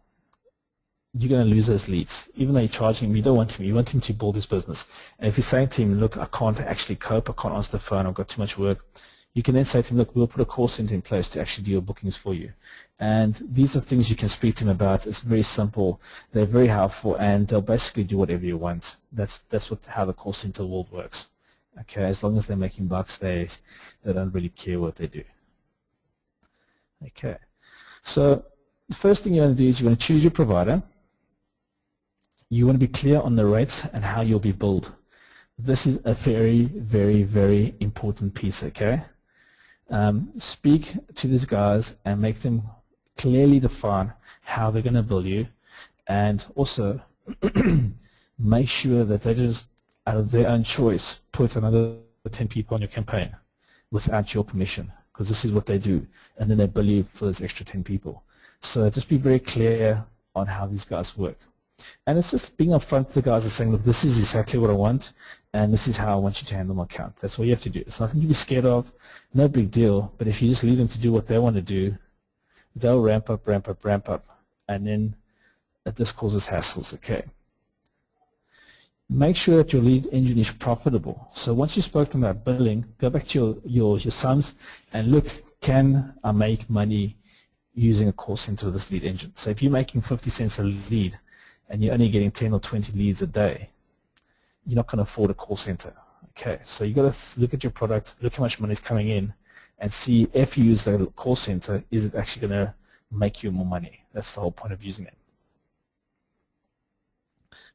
you're going to lose those leads. Even though you're charging him, you don't want him. You want him to build his business. And if you're saying to him, look, I can't actually cope, I can't answer the phone, I've got too much work, you can then say to him, look, we'll put a call center in place to actually do your bookings for you. And these are things you can speak to him about. It's very simple. They're very helpful, and they'll basically do whatever you want. That's how the call center world works. Okay, as long as they're making bucks, they don't really care what they do. Okay, so the first thing you want to do is you want to choose your provider. You want to be clear on the rates and how you'll be billed. This is a very, very, very important piece, okay? Speak to these guys and make them clearly define how they're going to bill you, and also make sure that they just, out of their own choice, put another 10 people on your campaign without your permission, because this is what they do, and then they bill you for those extra 10 people. So just be very clear on how these guys work. And it's just being upfront to the guys and saying, look, this is exactly what I want, and this is how I want you to handle my account. That's all you have to do. It's nothing to be scared of, no big deal, but if you just leave them to do what they want to do, they'll ramp up, and then this causes hassles, okay? Make sure that your lead engine is profitable. So once you spoke to them about billing, go back to your sums and look, can I make money using a call center with this lead engine? So if you're making 50 cents a lead, and you're only getting 10 or 20 leads a day, you're not going to afford a call center. Okay, so you've got to look at your product, look how much money is coming in, and see if you use the call center, is it actually going to make you more money? That's the whole point of using it.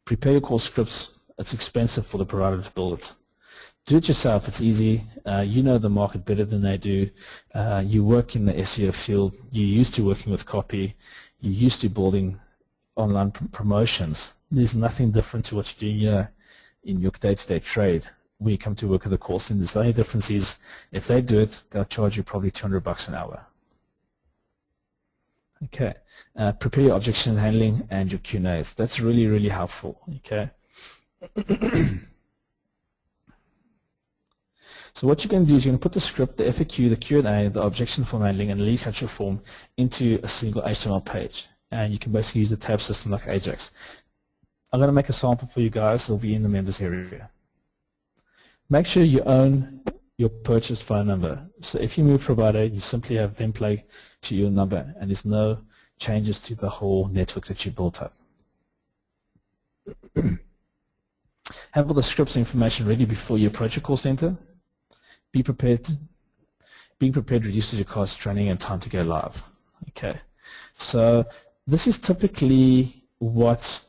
Prepare your call scripts. It's expensive for the provider to build it. Do it yourself. It's easy. You know the market better than they do. You work in the SEO field. You're used to working with copy. You're used to building online promotions. There's nothing different to what you're doing here in your day-to-day trade when you come to work at the call centers. The only difference is if they do it, they'll charge you probably $200 an hour. Okay. Prepare your objection handling and your Q&As. That's really, really helpful. Okay. So what you're going to do is you're going to put the script, the FAQ, the Q&A, the objection form handling, and the lead capture form into a single HTML page. And you can basically use a tab system like Ajax. I'm going to make a sample for you guys. It'll be in the members area. Make sure you own your purchased phone number. So if you move provider, you simply have them play to your number, and there's no changes to the whole network that you built up. Have all the scripts and information ready before you approach a call center. Be prepared. Being prepared reduces your cost, training, and time to go live. Okay, so this is typically what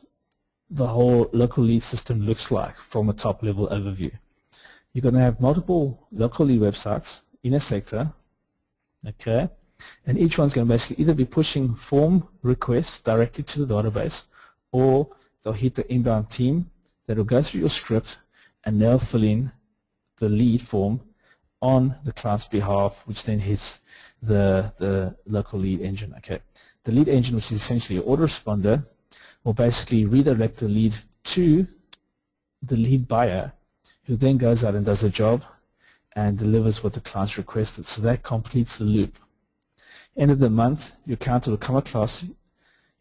the whole local lead system looks like from a top-level overview. You're going to have multiple local lead websites in a sector, okay, and each one's going to basically either be pushing form requests directly to the database, or they'll hit the inbound team that will go through your script and they'll fill in the lead form on the client's behalf, which then hits the local lead engine. Okay, the lead engine, which is essentially your autoresponder, will basically redirect the lead to the lead buyer, who then goes out and does the job and delivers what the client's requested. So that completes the loop. End of the month, your accountant will come across,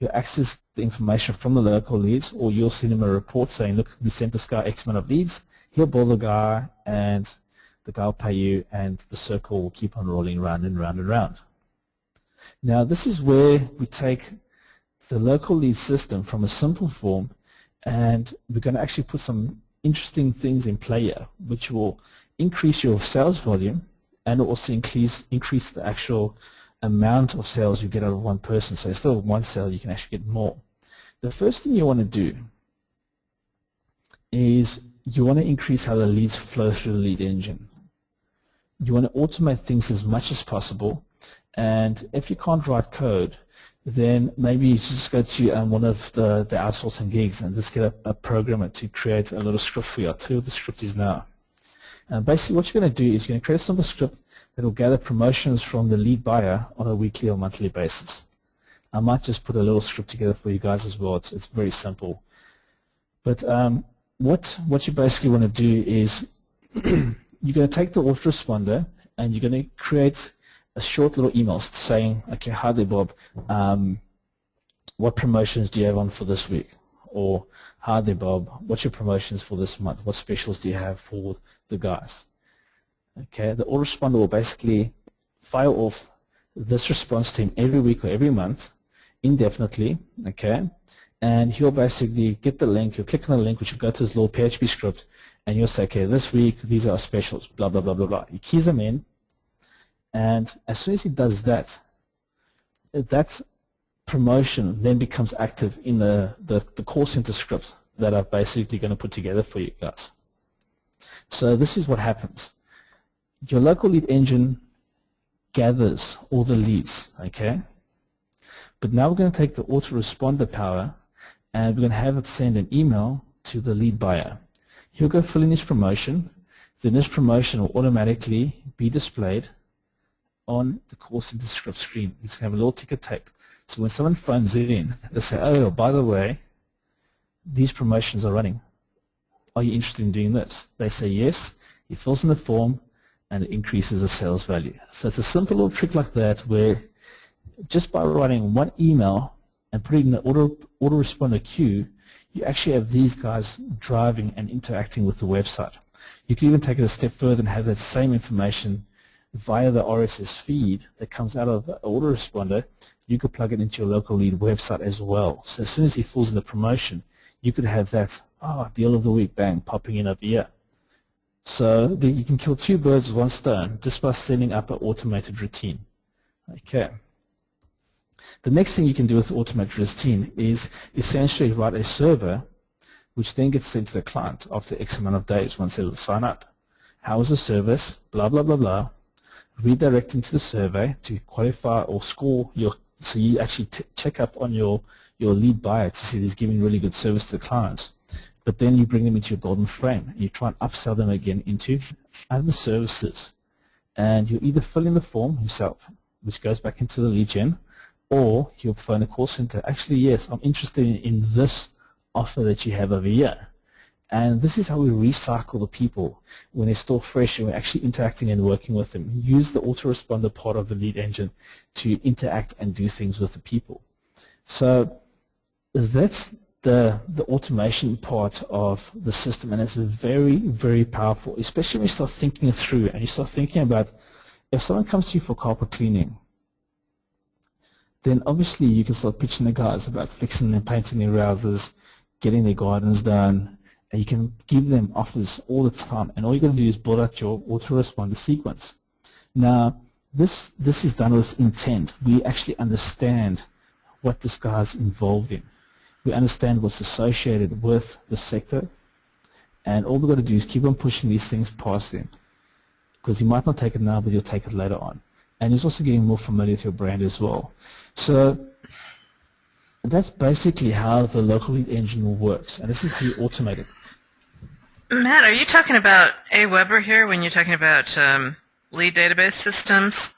you'll access the information from the local leads, or you'll send him a report saying, look, we sent this guy X amount of leads, he'll bill the guy, and the guy will pay you, and the circle will keep on rolling round and round and round. Now, this is where we take the local lead system from a simple form, and we're going to actually put some interesting things in play here, which will increase your sales volume and also increase the actual amount of sales you get out of one person. So instead of one sale, you can actually get more. The first thing you want to do is you want to increase how the leads flow through the lead engine. You want to automate things as much as possible, and if you can't write code, then maybe you should just go to one of the outsourcing gigs and just get a programmer to create a little script for you. I'll tell you what the script is now. And basically what you're going to do is you're going to create a simple script that will gather promotions from the lead buyer on a weekly or monthly basis. I might just put a little script together for you guys as well. It's very simple. But what you basically want to do is you're going to take the autoresponder and you're going to create a short little email saying, okay, hi there, Bob, what promotions do you have on for this week? Or, hi there, Bob, what's your promotions for this month? What specials do you have for the guys? Okay, the autoresponder will basically fire off this response to him every week or every month, indefinitely, okay? And he'll basically get the link, you'll click on the link, which will go to his little PHP script, and you'll say, okay, this week, these are our specials, blah, blah, blah, blah, blah. He keys them in, and as soon as he does that, that promotion then becomes active in the call center script that I'm basically going to put together for you guys. So this is what happens. Your local lead engine gathers all the leads, okay? But now we're going to take the autoresponder power and we're going to have it send an email to the lead buyer. He'll go fill in his promotion, then this promotion will automatically be displayed on the call center script screen. It's going to have a little ticker tape. So when someone phones it in, they say, oh, by the way, these promotions are running. Are you interested in doing this? They say yes. He fills in the form and it increases the sales value. So it's a simple little trick like that where just by writing one email and putting the autoresponder queue, you actually have these guys driving and interacting with the website. You can even take it a step further and have that same information via the RSS feed that comes out of the autoresponder. You could plug it into your local lead website as well. So as soon as he fills in the promotion, you could have that deal of the week, bang, popping in over here. So you can kill two birds with one stone just by setting up an automated routine. Okay. The next thing you can do with automated routine is essentially write a server which then gets sent to the client after X amount of days once they sign up. How is the service? Blah, blah, blah, blah. Redirecting to the survey to qualify or score your, so you actually check up on your lead buyer to see he's giving really good service to the clients. But then you bring them into your golden frame and you try and upsell them again into other services. And you either fill in the form himself, which goes back into the lead gen, or you'll phone a call center. Actually, yes, I'm interested in this offer that you have over here. And this is how we recycle the people when they're still fresh and we're actually interacting and working with them. Use the autoresponder part of the lead engine to interact and do things with the people. So that's the automation part of the system, and it's very, very powerful, especially when you start thinking it through and you start thinking about if someone comes to you for carpet cleaning, then obviously you can start pitching the guys about fixing and painting their houses, getting their gardens done, and you can give them offers all the time, and all you're going to do is build out your autoresponder sequence. Now, this is done with intent. We actually understand what this guy's involved in. We understand what's associated with the sector, and all we've got to do is keep on pushing these things past him, because he might not take it now, but he'll take it later on. And he's also getting more familiar with your brand as well. So that's basically how the local lead engine works, and this is how you automate it. Matt, are you talking about Aweber here when you're talking about lead database systems?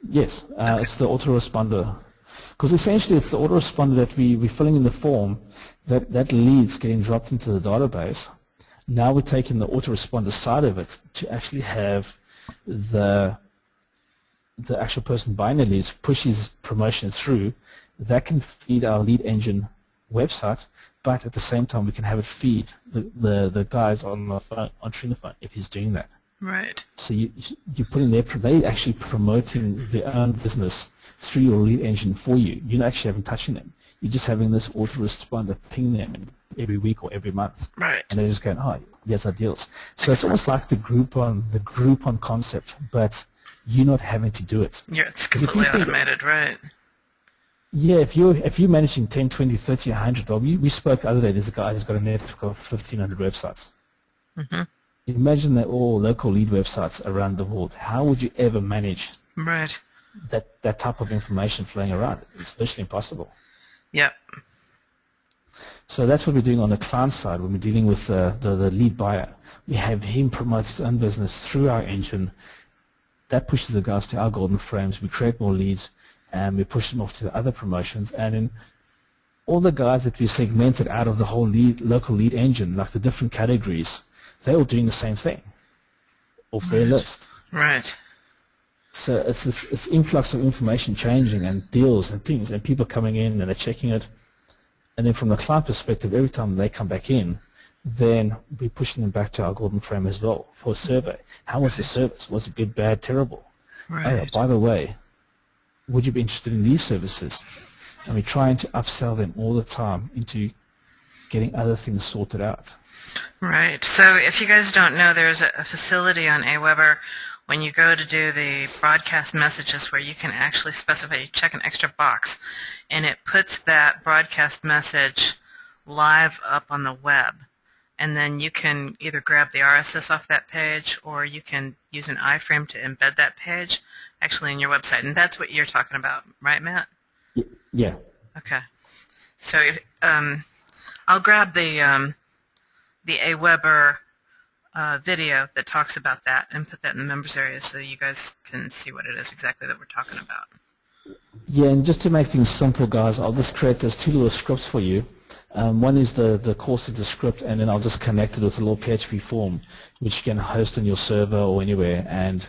Yes, it's the autoresponder. Because essentially it's the autoresponder that we're filling in the form, that leads getting dropped into the database. Now we're taking the autoresponder side of it to actually have the actual person buying the leads push his promotion through. That can feed our lead engine website, but at the same time we can have it feed the guys on the phone, answering the phone, if he's doing that. Right. So you put in there, they're actually promoting their own business through your lead engine for you. You're not actually having touching them. You're just having this autoresponder ping them every week or every month. Right. And they're just going, oh, yes, our deals. So it's almost like the Groupon concept, but you're not having to do it. Yeah, it's completely automated, right? Yeah, if you're managing 10, 20, 30, 100, we spoke the other day, there's a guy who's got a network of 1,500 websites. Mm-hmm. Imagine they're all local lead websites around the world. How would you ever manage that type of information flowing around? It's virtually impossible. Yep. So that's what we're doing on the client side when we're dealing with the lead buyer. We have him promote his own business through our engine. That pushes the guys to our golden frames. We create more leads, and we push them off to the other promotions. And in all the guys that we segmented out of the whole local lead engine, like the different categories, they're all doing the same thing off their list. Right. So it's this influx of information changing and deals and things, and people coming in and they're checking it. And then from the client perspective, every time they come back in, then we're pushing them back to our golden frame as well for a survey. How was the service? Was it good, bad, terrible? Right. Oh, by the way, would you be interested in these services? And we're trying to upsell them all the time into getting other things sorted out. Right. So if you guys don't know, there's a facility on Aweber when you go to do the broadcast messages where you can actually specify, you check an extra box, and it puts that broadcast message live up on the web. And then you can either grab the RSS off that page, or you can use an iframe to embed that page actually in your website. And that's what you're talking about, right, Matt? Yeah. Okay. So if, I'll grab the Aweber video that talks about that and put that in the members area so you guys can see what it is exactly that we're talking about. Yeah, and just to make things simple, guys, I'll just create those two little scripts for you. One is the course of the script, and then I'll just connect it with a little PHP form, which you can host on your server or anywhere, and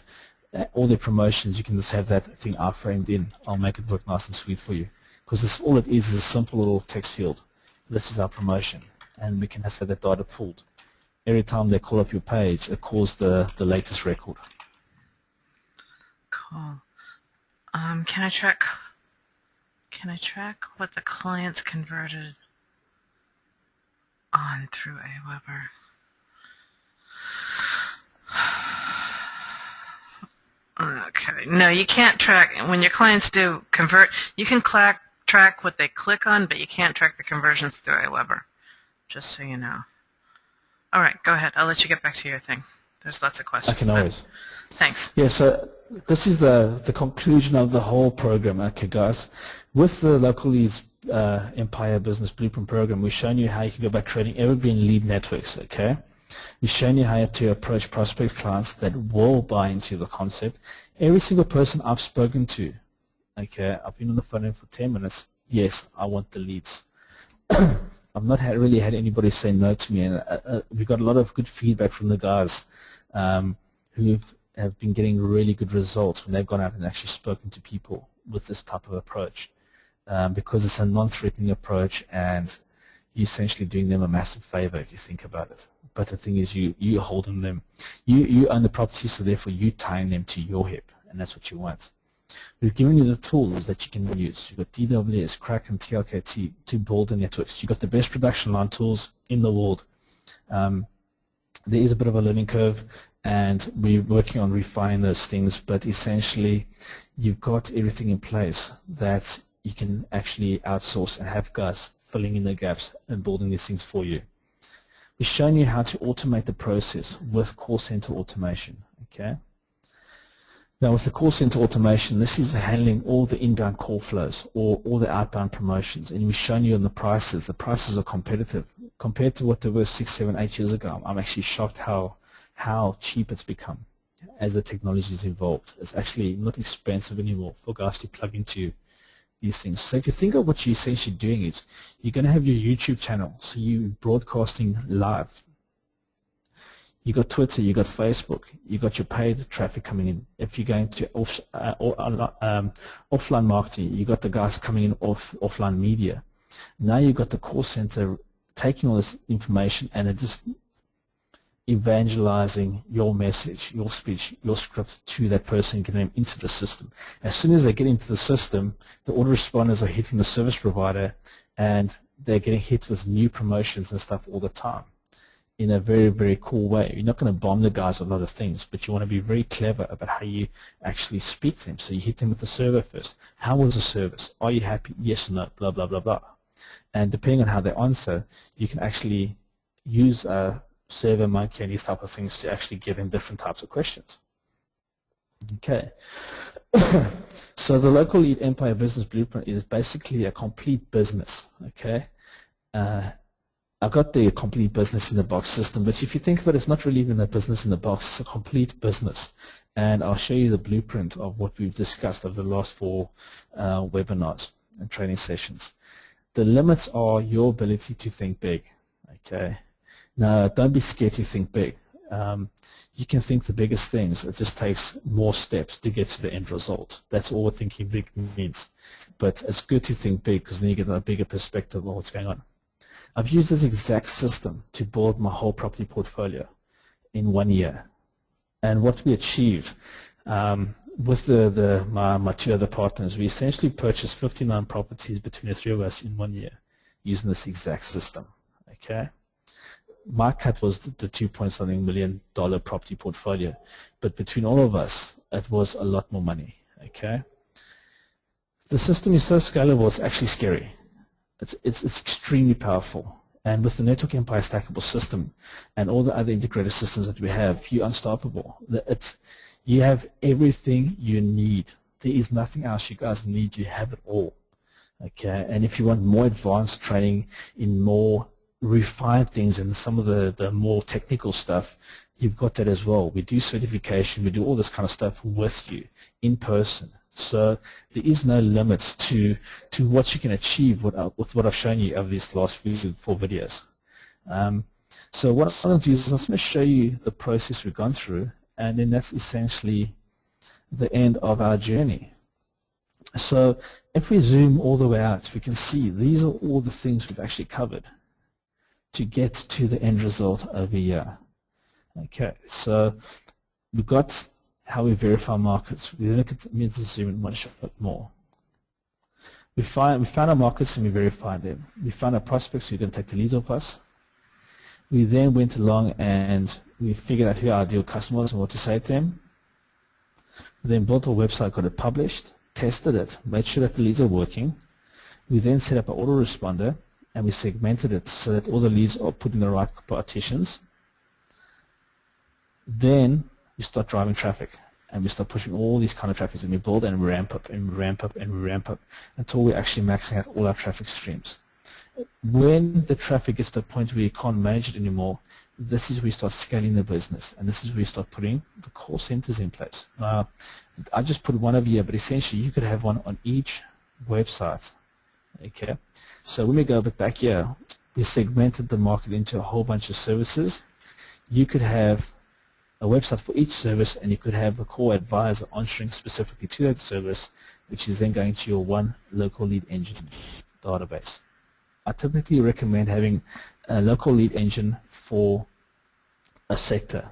all the promotions, you can just have that thing iframed in. I'll make it work nice and sweet for you, because all it is a simple little text field. This is our promotion, and we can just have that data pulled. Every time they call up your page, it calls the latest record. Cool. Can I track what the clients converted on through Aweber? Okay. No, you can't track. When your clients do convert, you can track what they click on, but you can't track the conversions through Aweber, just so you know. All right, go ahead. I'll let you get back to your thing. There's lots of questions. I can always. Thanks. Yeah, so this is the conclusion of the whole program, okay, guys. With the Local Leads Empire Business Blueprint program, we've shown you how you can go about creating evergreen lead networks, okay? We've shown you how to approach prospect clients that will buy into the concept. Every single person I've spoken to, okay, I've been on the phone for 10 minutes, yes, I want the leads. I've not really had anybody say no to me, and we've got a lot of good feedback from the guys who have been getting really good results when they've gone out and actually spoken to people with this type of approach, because it's a non-threatening approach, and you're essentially doing them a massive favor if you think about it. But the thing is, you holding them, you own the property, so therefore you tying them to your hip, and that's what you want. We've given you the tools that you can use. You've got DWS, Crack, and TLKT to build the networks. You've got the best production line tools in the world. There is a bit of a learning curve, and we're working on refining those things, but essentially you've got everything in place that you can actually outsource and have guys filling in the gaps and building these things for you. We've shown you how to automate the process with call center automation. Okay. Now with the call center automation, this is handling all the inbound call flows or all the outbound promotions, and we've shown you on the prices. The prices are competitive compared to what they were 6, 7, 8 years ago. I'm actually shocked how cheap it's become as the technology has evolved. It's actually not expensive anymore for guys to plug into these things. So if you think of what you're essentially doing is, you're going to have your YouTube channel, so you're broadcasting live. You got Twitter, you got Facebook, you got your paid traffic coming in. If you're going to offline marketing, you got the guys coming in offline media. Now you've got the call center taking all this information and it just evangelizing your message, your speech, your script to that person, getting them into the system. As soon as they get into the system, the autoresponders are hitting the service provider and they're getting hit with new promotions and stuff all the time in a very, very cool way. You're not going to bomb the guys with a lot of things, but you want to be very clever about how you actually speak to them. So you hit them with the server first. How was the service? Are you happy? Yes or no? Blah, blah, blah, blah. And depending on how they answer, you can actually use Survey Monkey and these type of things to actually give them different types of questions. Okay. So the local lead empire business blueprint is basically a complete business. Okay. I've got the complete business in the box system, but if you think about it, it's not really even a business in the box, it's a complete business. And I'll show you the blueprint of what we've discussed over the last 4 webinars and training sessions. The limits are your ability to think big. Okay. Now, don't be scared to think big. You can think the biggest things. It just takes more steps to get to the end result. That's all what thinking big means. But it's good to think big because then you get a bigger perspective of what's going on. I've used this exact system to build my whole property portfolio in 1 year. And what we achieved with my 2 other partners, we essentially purchased 59 properties between the 3 of us in 1 year using this exact system. Okay. My cut was the $2.something million property portfolio, but between all of us, it was a lot more money. Okay, the system is so scalable; it's actually scary. It's extremely powerful, and with the Network Empire stackable system and all the other integrated systems that we have, you're unstoppable. You have everything you need. There is nothing else you guys need. You have it all. Okay, and if you want more advanced training in more refine things and some of the more technical stuff, you've got that as well. We do certification, we do all this kind of stuff with you in person. So there is no limits to what you can achieve with what I've shown you over these last 4 videos. So what I'm going to do is I'm going to show you the process we've gone through, and then that's essentially the end of our journey. So if we zoom all the way out, we can see these are all the things we've actually covered to get to the end result over here. Okay, so we've got how we verify markets. We look at, let me just zoom in one shot more. We found our markets and we verified them. We found our prospects who are going to take the leads off us. We then went along and we figured out who our ideal customers and what to say to them. We then built a website, got it published, tested it, made sure that the leads are working. We then set up an autoresponder and we segmented it so that all the leads are put in the right partitions. Then we start driving traffic and we start pushing all these kind of traffic, and we build and we ramp up and we ramp up and we ramp up until we're actually maxing out all our traffic streams. When the traffic gets to a point where you can't manage it anymore, this is where you start scaling the business, and this is where you start putting the call centers in place. I just put one over here, but essentially you could have one on each website. Okay, so when we go a bit back here, we segmented the market into a whole bunch of services. You could have a website for each service, and you could have a core advisor answering specifically to that service, which is then going to your one local lead engine database. I typically recommend having a local lead engine for a sector.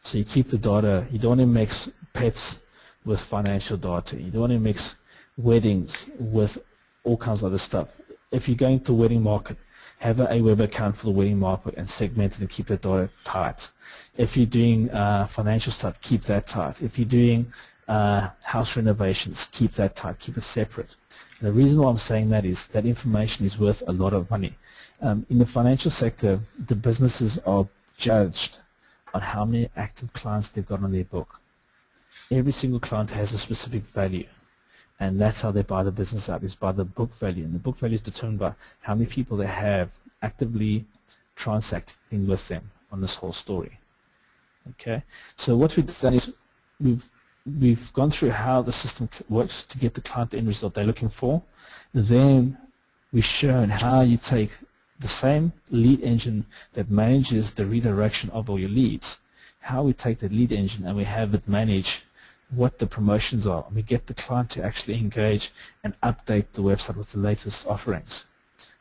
So you keep the data. You don't want to mix pets with financial data. You don't want to mix weddings with all kinds of other stuff. If you're going to the wedding market, have a web account for the wedding market and segment it and keep the data tight. If you're doing financial stuff, keep that tight. If you're doing house renovations, keep that tight. Keep it separate. And the reason why I'm saying that is that information is worth a lot of money. In the financial sector, the businesses are judged on how many active clients they've got on their book. Every single client has a specific value, and that's how they buy the business up, is by the book value. And the book value is determined by how many people they have actively transacting with them on this whole story. Okay, so what we've done is we've gone through how the system works to get the client the end result they're looking for. Then we've shown how you take the same lead engine that manages the redirection of all your leads, how we take the lead engine and we have it manage what the promotions are. We get the client to actually engage and update the website with the latest offerings,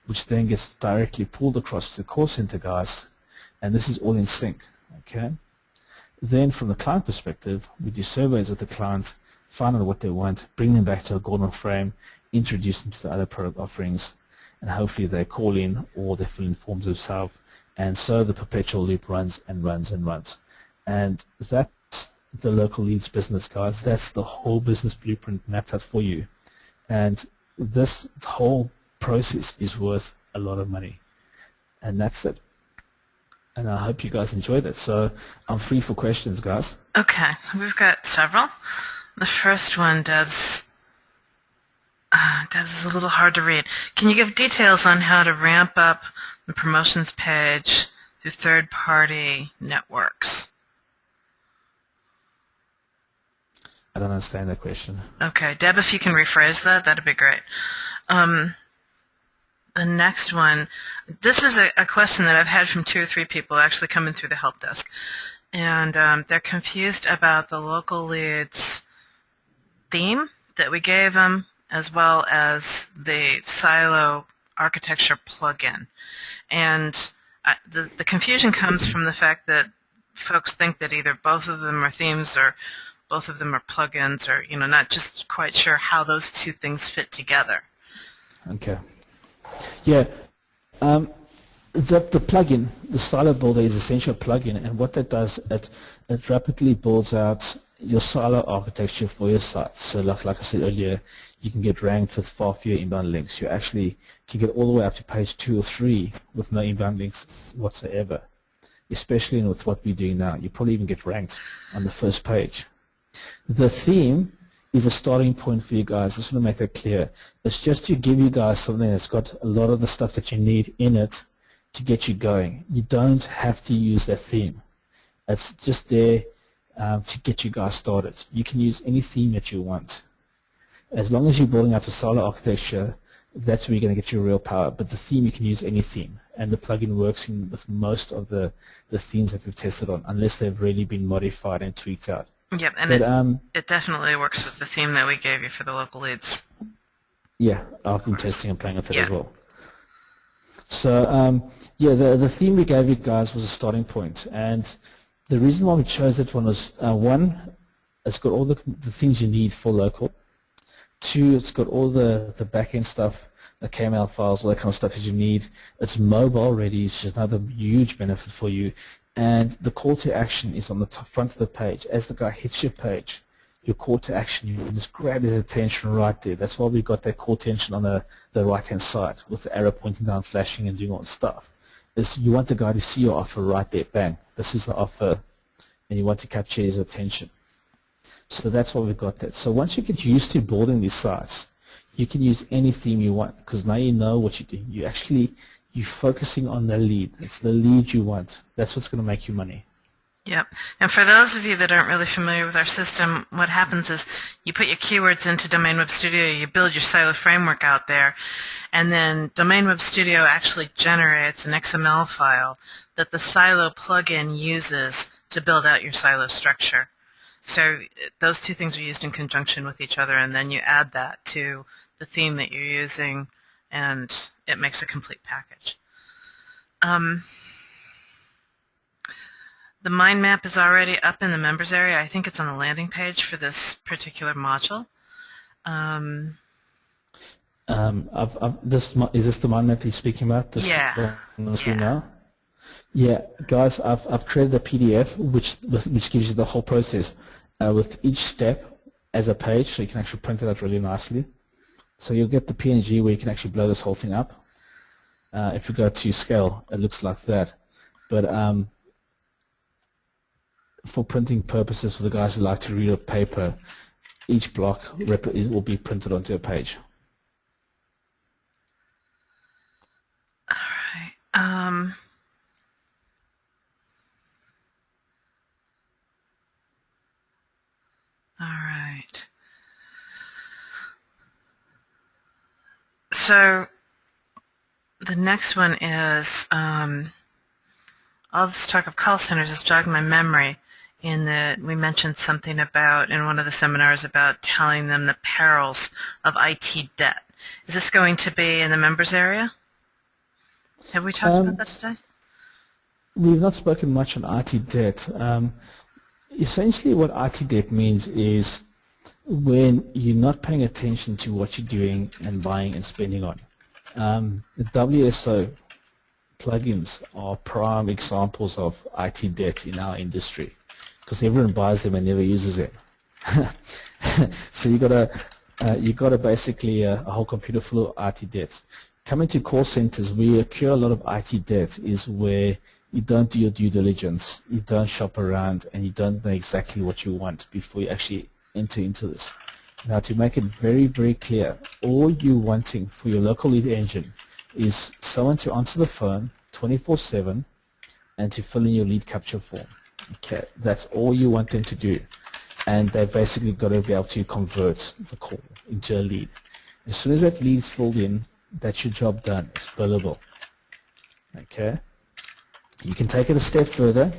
which then gets directly pulled across to the call center guys, and this is all in sync. Okay. Then from the client perspective, we do surveys with the client, find out what they want, bring them back to a golden frame, introduce them to the other product offerings, and hopefully they call in or they fill in forms themselves, and so the perpetual loop runs and runs and runs. And that's the local leads business, guys. That's the whole business blueprint mapped out for you. And this whole process is worth a lot of money. And that's it. And I hope you guys enjoyed it. So I'm free for questions, guys. Okay, we've got several. The first one, Debs is a little hard to read. Can you give details on how to ramp up the promotions page through third-party networks? I don't understand that question. Okay, Deb, if you can rephrase that, that'd be great. The next one, this is a question that I've had from 2 or 3 people actually coming through the help desk. And they're confused about the local leads theme that we gave them, as well as the silo architecture plugin. And the confusion comes from the fact that folks think that either both of them are themes or both of them are plugins, or not just quite sure how those two things fit together. Okay. Yeah. The plugin, the silo builder, is essentially a plugin, and what that does, it rapidly builds out your silo architecture for your site. So like I said earlier, you can get ranked with far fewer inbound links. You actually can get all the way up to page 2 or 3 with no inbound links whatsoever, especially with what we're doing now. You probably even get ranked on the first page. The theme is a starting point for you guys. I just want to make that clear. It's just to give you guys something that's got a lot of the stuff that you need in it to get you going. You don't have to use that theme. It's just there to get you guys started. You can use any theme that you want. As long as you're building out a silo architecture, that's where you're going to get your real power. But the theme, you can use any theme. And the plugin works with most of the themes that we've tested on, unless they've really been modified and tweaked out. Yep, and it definitely works with the theme that we gave you for the local leads. Yeah, I've been testing and playing with it as well. So, yeah, the theme we gave you guys was a starting point. And the reason why we chose that one was, one, it's got all the things you need for local. 2, it's got all the back-end stuff, the KML files, all that kind of stuff that you need. It's mobile ready, which is another huge benefit for you. And the call to action is on the front of the page. As the guy hits your page, your call to action, you just grab his attention right there. That's why we got that call to action on the right-hand side with the arrow pointing down, flashing, and doing all the stuff. You want the guy to see your offer right there, bang. This is the offer, and you want to capture his attention. So that's why we've got that. So once you get used to building these sites, you can use any theme you want, because now you know what you're doing. You're focusing on the lead. It's the lead you want. That's what's going to make you money. Yep. And for those of you that aren't really familiar with our system, what happens is you put your keywords into Domain Web Studio, you build your silo framework out there, and then Domain Web Studio actually generates an XML file that the silo plugin uses to build out your silo structure. So those two things are used in conjunction with each other, and then you add that to the theme that you're using and it makes a complete package. The mind map is already up in the members area. I think it's on the landing page for this particular module. Is this the mind map you're speaking about? This Yeah. on the screen now? Yeah, guys, I've created a PDF which gives you the whole process with each step as a page, so you can actually print it out really nicely. So you'll get the PNG where you can actually blow this whole thing up. If you go to scale, it looks like that. But for printing purposes, for the guys who like to read a paper, each block will be printed onto a page. All right. All right. So the next one is all this talk of call centers has jogged my memory in that we mentioned something about in one of the seminars about telling them the perils of IT debt. Is this going to be in the members area? Have we talked about that today? We've not spoken much on IT debt. Essentially what IT debt means is when you're not paying attention to what you're doing and buying and spending on. The WSO plugins are prime examples of IT debt in our industry because everyone buys them and never uses them. So you got a basically a whole computer full of IT debts. Coming to call centers, we occur a lot of IT debt is where you don't do your due diligence, you don't shop around, and you don't know exactly what you want before you actually enter into this. Now, to make it very, very clear, all you're wanting for your local lead engine is someone to answer the phone 24/7 and to fill in your lead capture form. Okay, that's all you want them to do. And they've basically got to be able to convert the call into a lead. As soon as that lead is filled in, that's your job done. It's billable. Okay? You can take it a step further,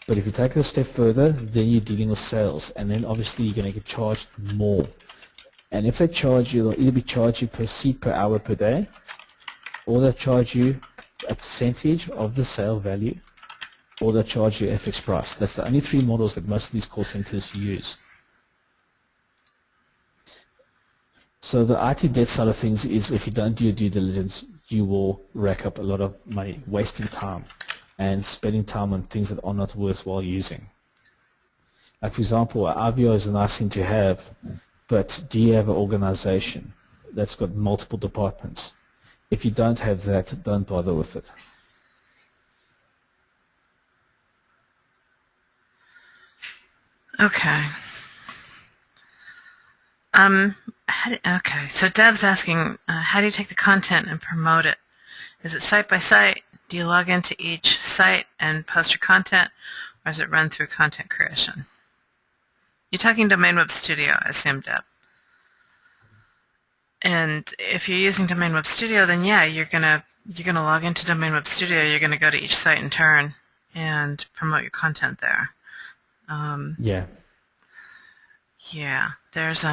but if you take it a step further, then you're dealing with sales, and then obviously you're going to get charged more. And if they charge you, they'll either be charged you per seat per hour per day, or they'll charge you a percentage of the sale value, or they'll charge you a fixed price. That's the only three models that most of these call centers use. So the IT debt side of things is if you don't do your due diligence, you will rack up a lot of money, wasting time and spending time on things that are not worthwhile using. Like for example, RVO is a nice thing to have, but do you have an organization that's got multiple departments? If you don't have that, don't bother with it. Okay. Okay, so Dev's asking, how do you take the content and promote it? Is it site by site? Do you log into each site and post your content, or is it run through content creation? You're talking Domain Web Studio, I assume, Deb. And if you're using Domain Web Studio, then yeah, you're gonna log into Domain Web Studio. You're gonna go to each site in turn and promote your content there. Yeah. Yeah, there's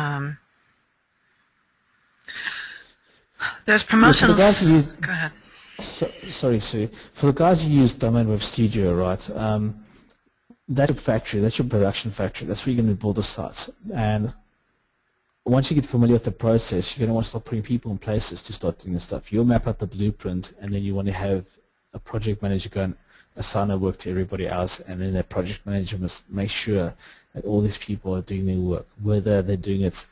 promotions. Yeah, go ahead. Sorry, Sue. For the guys who use Domain Web Studio, right? That's your factory. That's your production factory. That's where you're going to build the sites. And once you get familiar with the process, you're going to want to start putting people in places to start doing this stuff. You'll map out the blueprint, and then you want to have a project manager go and assign a work to everybody else, and then that project manager must make sure that all these people are doing their work, whether they're doing it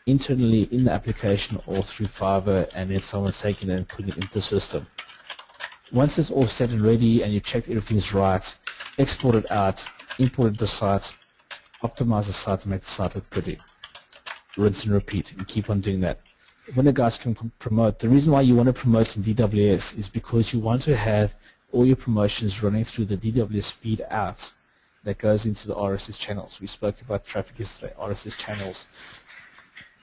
internally in the application or through Fiverr, and then someone's taking it and putting it into the system. Once it's all set and ready and you checked everything's right, export it out, import it to the site, optimize the site to make the site look pretty. Rinse and repeat, and keep on doing that. When the guys can promote, the reason why you want to promote in DWS is because you want to have all your promotions running through the DWS feed out that goes into the RSS channels. We spoke about traffic yesterday, RSS channels.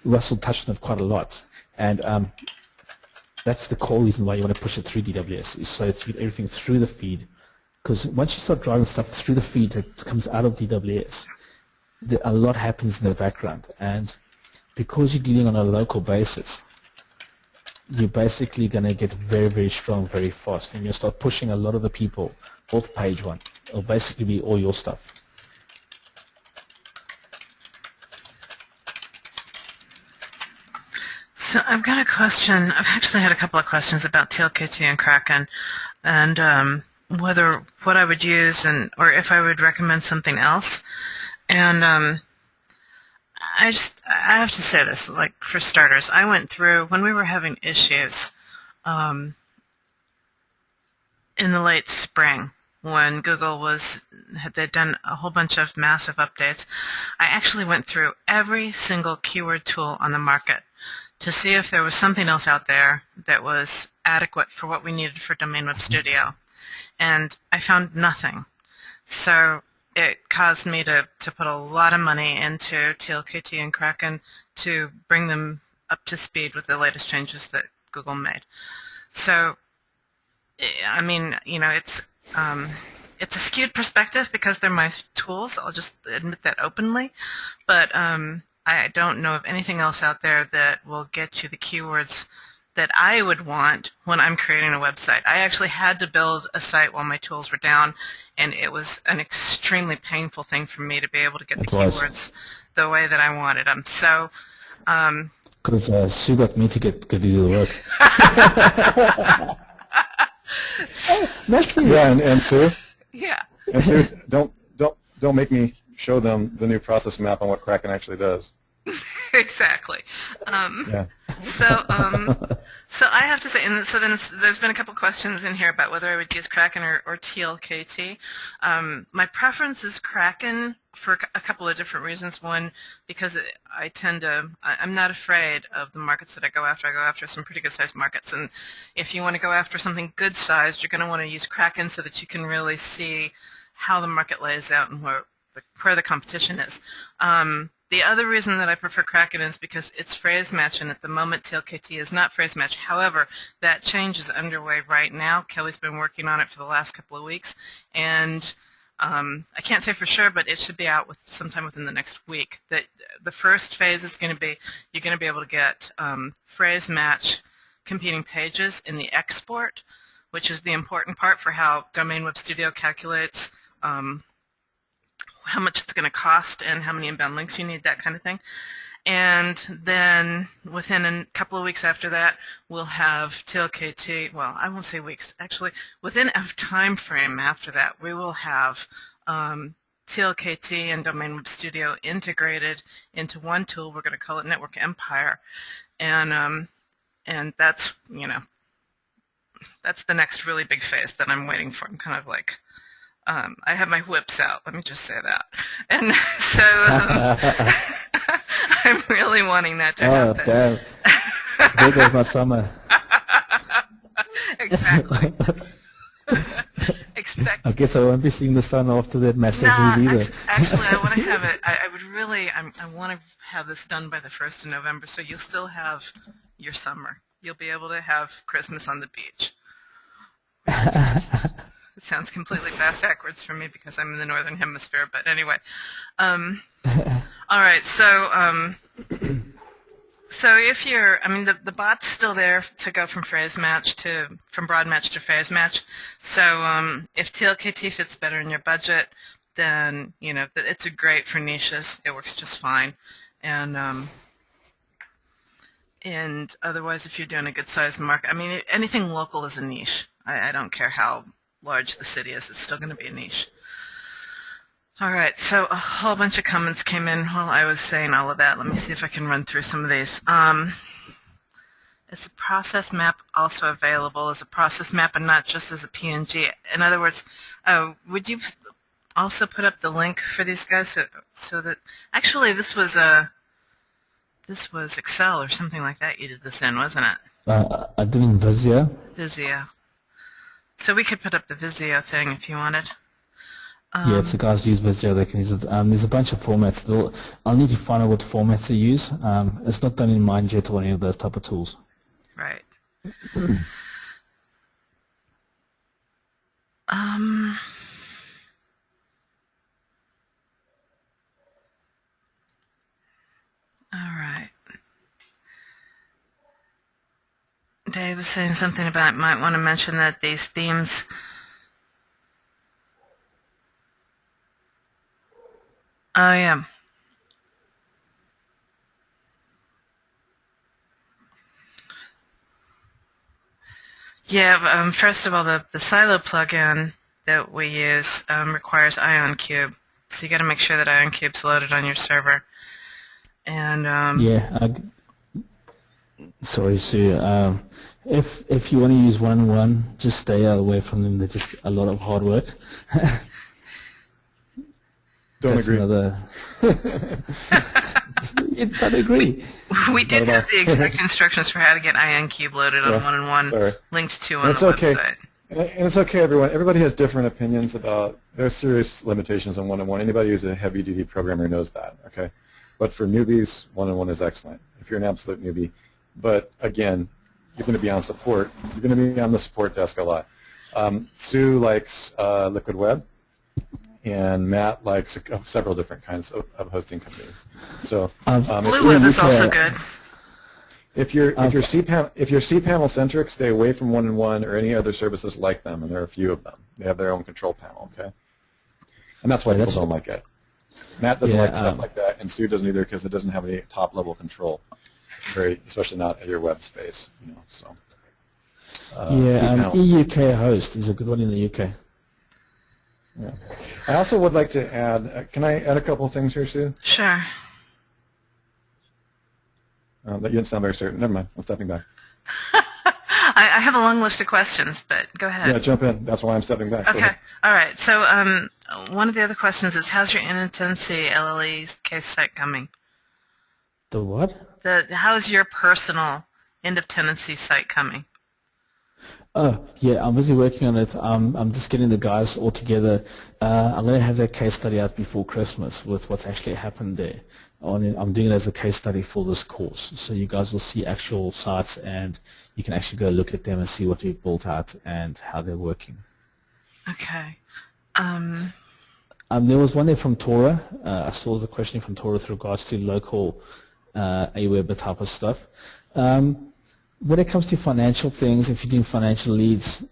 Russell touched on it quite a lot, and that's the core reason why you want to push it through DWS, is so that you get everything through the feed. Because once you start driving stuff through the feed that comes out of DWS, a lot happens in the background, and because you're dealing on a local basis, you're basically going to get very, very strong very fast, and you'll start pushing a lot of the people off page one. It'll basically be all your stuff. So I've got a question. I've actually had a couple of questions about TLKT and Kraken, and what I would use, or if I would recommend something else. And I have to say this, like, for starters, I went through, when we were having issues in the late spring, when Google they'd done a whole bunch of massive updates, I actually went through every single keyword tool on the market to see if there was something else out there that was adequate for what we needed for Domain Web Studio. And I found nothing. So it caused me to put a lot of money into TLKT and Kraken to bring them up to speed with the latest changes that Google made. So, I mean, you know, it's a skewed perspective because they're my tools. I'll just admit that openly. But I don't know of anything else out there that will get you the keywords that I would want when I'm creating a website. I actually had to build a site while my tools were down, and it was an extremely painful thing for me to be able to get the keywords the way that I wanted them. So, because Sue got me to do the work. Yeah, and Sue. Yeah. And Sue, don't make me show them the new process map on what Kraken actually does. Exactly. Yeah. So I have to say, and so then there's been a couple questions in here about whether I would use Kraken or TLKT. My preference is Kraken for a couple of different reasons. One, because I'm not afraid of the markets that I go after. I go after some pretty good-sized markets, and if you want to go after something good-sized, you're going to want to use Kraken so that you can really see how the market lays out and where the competition is. The other reason that I prefer Kraken is because it's phrase match, and at the moment TLKT is not phrase match. However, that change is underway right now. Kelly's been working on it for the last couple of weeks, and I can't say for sure, but it should be out sometime within the next week. The first phase is going to be, you're going to be able to get phrase match competing pages in the export, which is the important part for how Domain Web Studio calculates how much it's going to cost and how many inbound links you need, that kind of thing. And then within a couple of weeks after that, we'll have TLKT, well, I won't say weeks, actually, within a time frame after that, we will have TLKT and Domain Web Studio integrated into one tool. We're going to call it Network Empire. And that's, you know, that's the next really big phase that I'm waiting for. I'm kind of like, I have my whips out, let me just say that. And so I'm really wanting that to happen. Oh, damn. There goes my summer. Exactly. Expect. I guess I won't be seeing the sun after that massive move either. Actually, I want to have it, I want to have this done by the 1st of November, so you'll still have your summer. You'll be able to have Christmas on the beach. It sounds completely backwards for me because I'm in the northern hemisphere, but anyway. All right, so if you're, I mean, the bot's still there to go from from broad match to phrase match. So if TLKT fits better in your budget, then you know it's great for niches. It works just fine, and otherwise, if you're doing a good-sized market, I mean, anything local is a niche. I don't care how large the city is, it's still going to be a niche. All right, so a whole bunch of comments came in while I was saying all of that. Let me see if I can run through some of these. Is the process map also available as a process map and not just as a PNG? In other words, would you also put up the link for these guys so that actually this was Excel or something like that you did this in, wasn't it? I did in Visio. Visio. So we could put up the Visio thing if you wanted. Yeah, if the guys use Visio, they can use it. There's a bunch of formats. I'll need to find out what formats they use. It's not done in MindJet or any of those type of tools. Right. All right. Dave was saying something about might want to mention that these themes. Oh yeah. Yeah, first of all, the Silo plugin that we use requires IonCube, so you got to make sure that IonCube's loaded on your server. And Yeah, sorry, Sue. If you want to use one-on-one, just stay out away from them. They're just a lot of hard work. Don't That's agree. Another. Don't agree. we did have the exact instructions for how to get IonCube loaded on one-on-one linked to on the website. And it's okay, everyone. Everybody has different opinions about. There's serious limitations on one-on-one. Anybody who's a heavy-duty programmer knows that. Okay, but for newbies, one-on-one is excellent. If you're an absolute newbie, but again, you're going to be on support. You're going to be on the support desk a lot. Sue likes Liquid Web, and Matt likes several different kinds of hosting companies. So Blue Web is also good. If you're cPanel centric, stay away from one-on-one or any other services like them, and there are a few of them. They have their own control panel, okay? And that's why people don't like it. Matt doesn't like stuff like that, and Sue doesn't either because it doesn't have any top-level control, especially not at your web space, you know. So EUK host is a good one in the UK. Yeah. I also would like to add. Can I add a couple of things here, Sue? Sure. That you didn't sound very certain. Never mind. I'm stepping back. I have a long list of questions, but go ahead. Yeah, jump in. That's why I'm stepping back. Okay. All right. So one of the other questions is, how's your end-of-tenancy LLE case site coming? The what? How's your personal end-of-tenancy site coming? Oh, yeah, I'm busy working on it. I'm just getting the guys all together. I'm going to have that case study out before Christmas with what's actually happened there. I'm doing it as a case study for this course. So you guys will see actual sites and you can actually go look at them and see what we've built out and how they're working. Okay. There was one there from Tora. I saw the question from Tora with regards to local Aweber type of stuff. When it comes to financial things, if you're doing financial leads,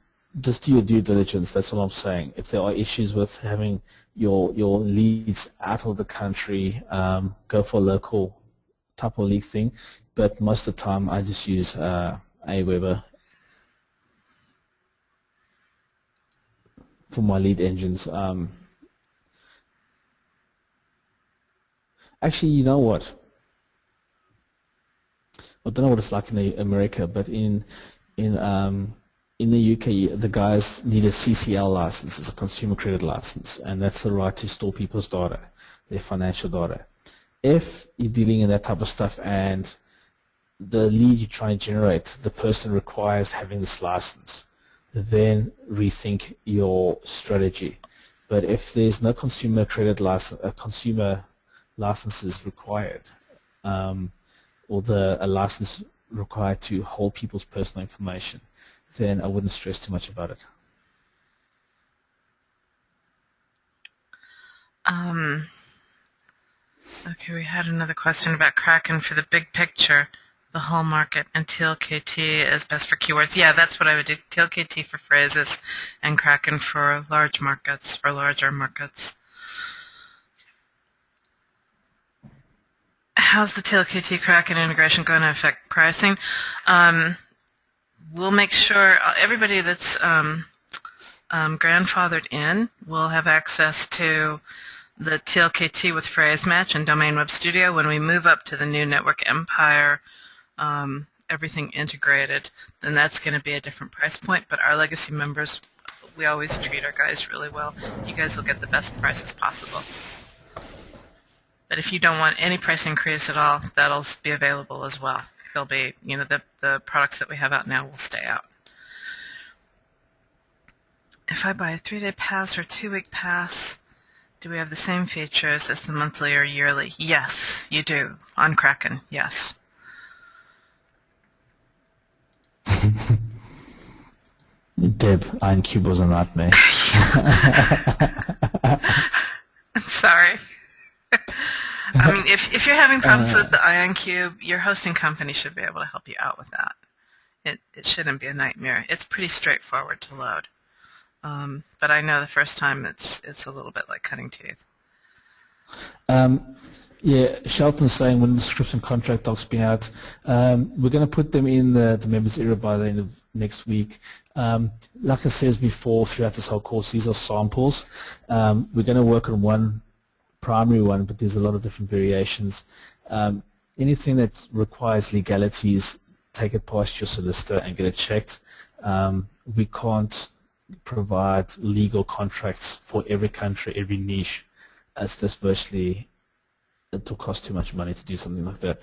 just do your due diligence. That's all I'm saying. If there are issues with having your leads out of the country, go for a local type of lead thing. But most of the time, I just use Aweber for my lead engines. Actually, you know what? I don't know what it's like in America, but in the UK, the guys need a CCL license, it's a consumer credit license, and that's the right to store people's data, their financial data. If you're dealing in that type of stuff and the lead you try and generate, the person requires having this license, then rethink your strategy. But if there's no consumer credit license, consumer licenses required, or a license required to hold people's personal information, then I wouldn't stress too much about it. Okay, we had another question about Kraken for the big picture, the whole market, and TLKT is best for keywords. Yeah, that's what I would do. TLKT for phrases and Kraken for large markets, for larger markets. How's the TLKT Kraken integration going to affect pricing? We'll make sure everybody that's grandfathered in will have access to the TLKT with phrase match and Domain Web Studio. When we move up to the new Network Empire, everything integrated, then that's going to be a different price point. But our legacy members, we always treat our guys really well. You guys will get the best prices possible. But if you don't want any price increase at all, that'll be available as well. There'll be, you know, the products that we have out now will stay out. If I buy a 3-day pass or a 2-week pass, do we have the same features as the monthly or yearly? Yes, you do. On Kraken, yes. Deb, IronCube was a nightmare. I'm sorry. I mean, if you're having problems with the IonCube, your hosting company should be able to help you out with that. it shouldn't be a nightmare. It's pretty straightforward to load. But I know the first time it's a little bit like cutting teeth. Yeah, Shelton's saying when the scripts and contract docs be out, we're going to put them in the members area by the end of next week. Like I said before, throughout this whole course, these are samples. We're going to work on one primary one, but there's a lot of different variations. Anything that requires legalities, take it past your solicitor and get it checked. We can't provide legal contracts for every country, every niche. It's just virtually, it will cost too much money to do something like that.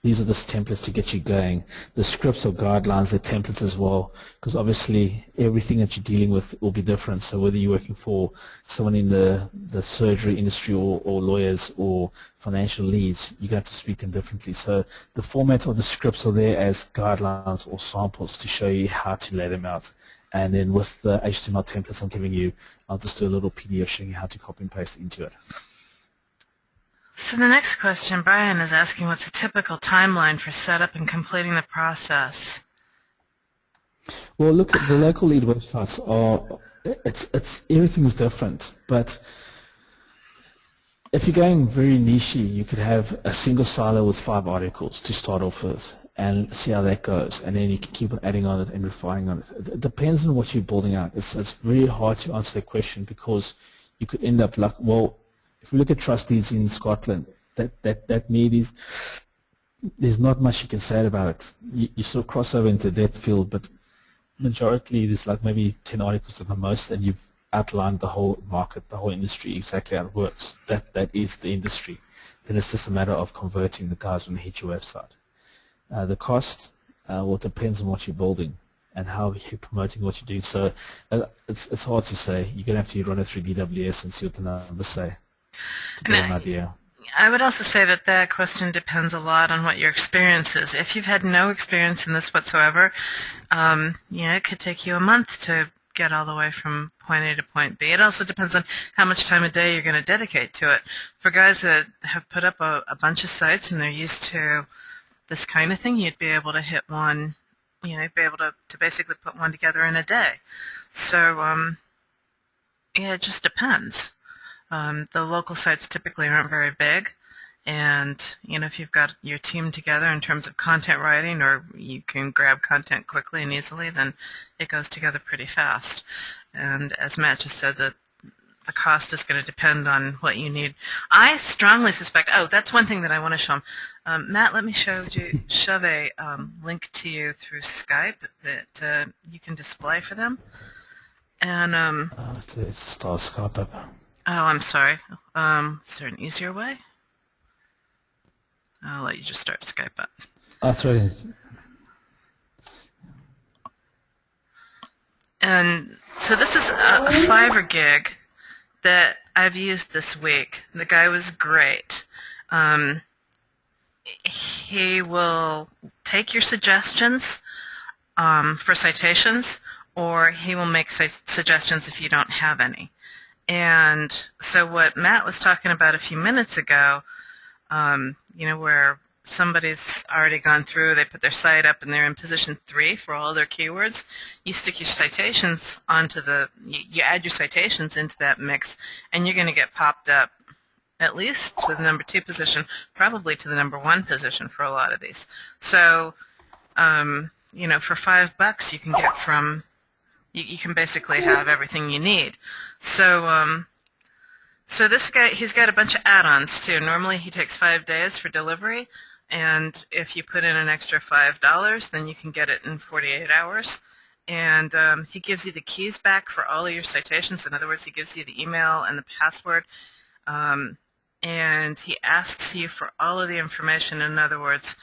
These are just templates to get you going. The scripts or guidelines, they're templates as well, because obviously everything that you're dealing with will be different. So whether you're working for someone in the surgery industry or lawyers or financial leads, you're going to have to speak to them differently. So the format of the scripts are there as guidelines or samples to show you how to lay them out. And then with the HTML templates I'm giving you, I'll just do a little PDF showing you how to copy and paste into it. So the next question, Brian is asking, what's a typical timeline for setup and completing the process? Well, look, at the local lead websites are, it's everything's different, but if you're going very nichey, you could have a single silo with 5 articles to start off with and see how that goes, and then you can keep on adding on it and refining on it. It depends on what you're building out. It's very hard to answer that question because you could end up like, well, if we look at trust leads in Scotland, that need is, there's not much you can say about it. You sort of cross over into that field, but majority there's like maybe 10 articles at the most, and you've outlined the whole market, the whole industry, exactly how it works. That is the industry. Then it's just a matter of converting the guys when they hit your website. The cost, well, it depends on what you're building and how you're promoting what you're doing. So it's hard to say. You're going to have to run it through DWS and see what the numbers say to get an idea. I would also say that that question depends a lot on what your experience is. If you've had no experience in this whatsoever, it could take you a month to get all the way from point A to point B. It also depends on how much time a day you're going to dedicate to it. For guys that have put up a bunch of sites and they're used to this kind of thing, you'd be able to hit one, you'd be able to basically put one together in a day. So, it just depends. The local sites typically aren't very big, and if you've got your team together in terms of content writing, or you can grab content quickly and easily, then it goes together pretty fast. And as Matt just said, the cost is going to depend on what you need. I strongly suspect, that's one thing that I want to show them. Matt, let me shove a link to you through Skype that you can display for them. And It's start Skype up. Oh, I'm sorry. Is there an easier way? I'll let you just start Skype up. That's right. And so this is a Fiverr gig that I've used this week. The guy was great. He will take your suggestions for citations, or he will make suggestions if you don't have any. And so what Matt was talking about a few minutes ago, where somebody's already gone through, they put their site up and they're in position 3 for all their keywords, you stick your citations onto you add your citations into that mix, and you're going to get popped up at least to the number 2 position, probably to the number 1 position for a lot of these. So, for $5 you can get from, you can basically have everything you need. So, so this guy, he's got a bunch of add-ons too. Normally he takes 5 days for delivery, and if you put in an extra $5, then you can get it in 48 hours. And he gives you the keys back for all of your citations. In other words, he gives you the email and the password, and he asks you for all of the information. In other words,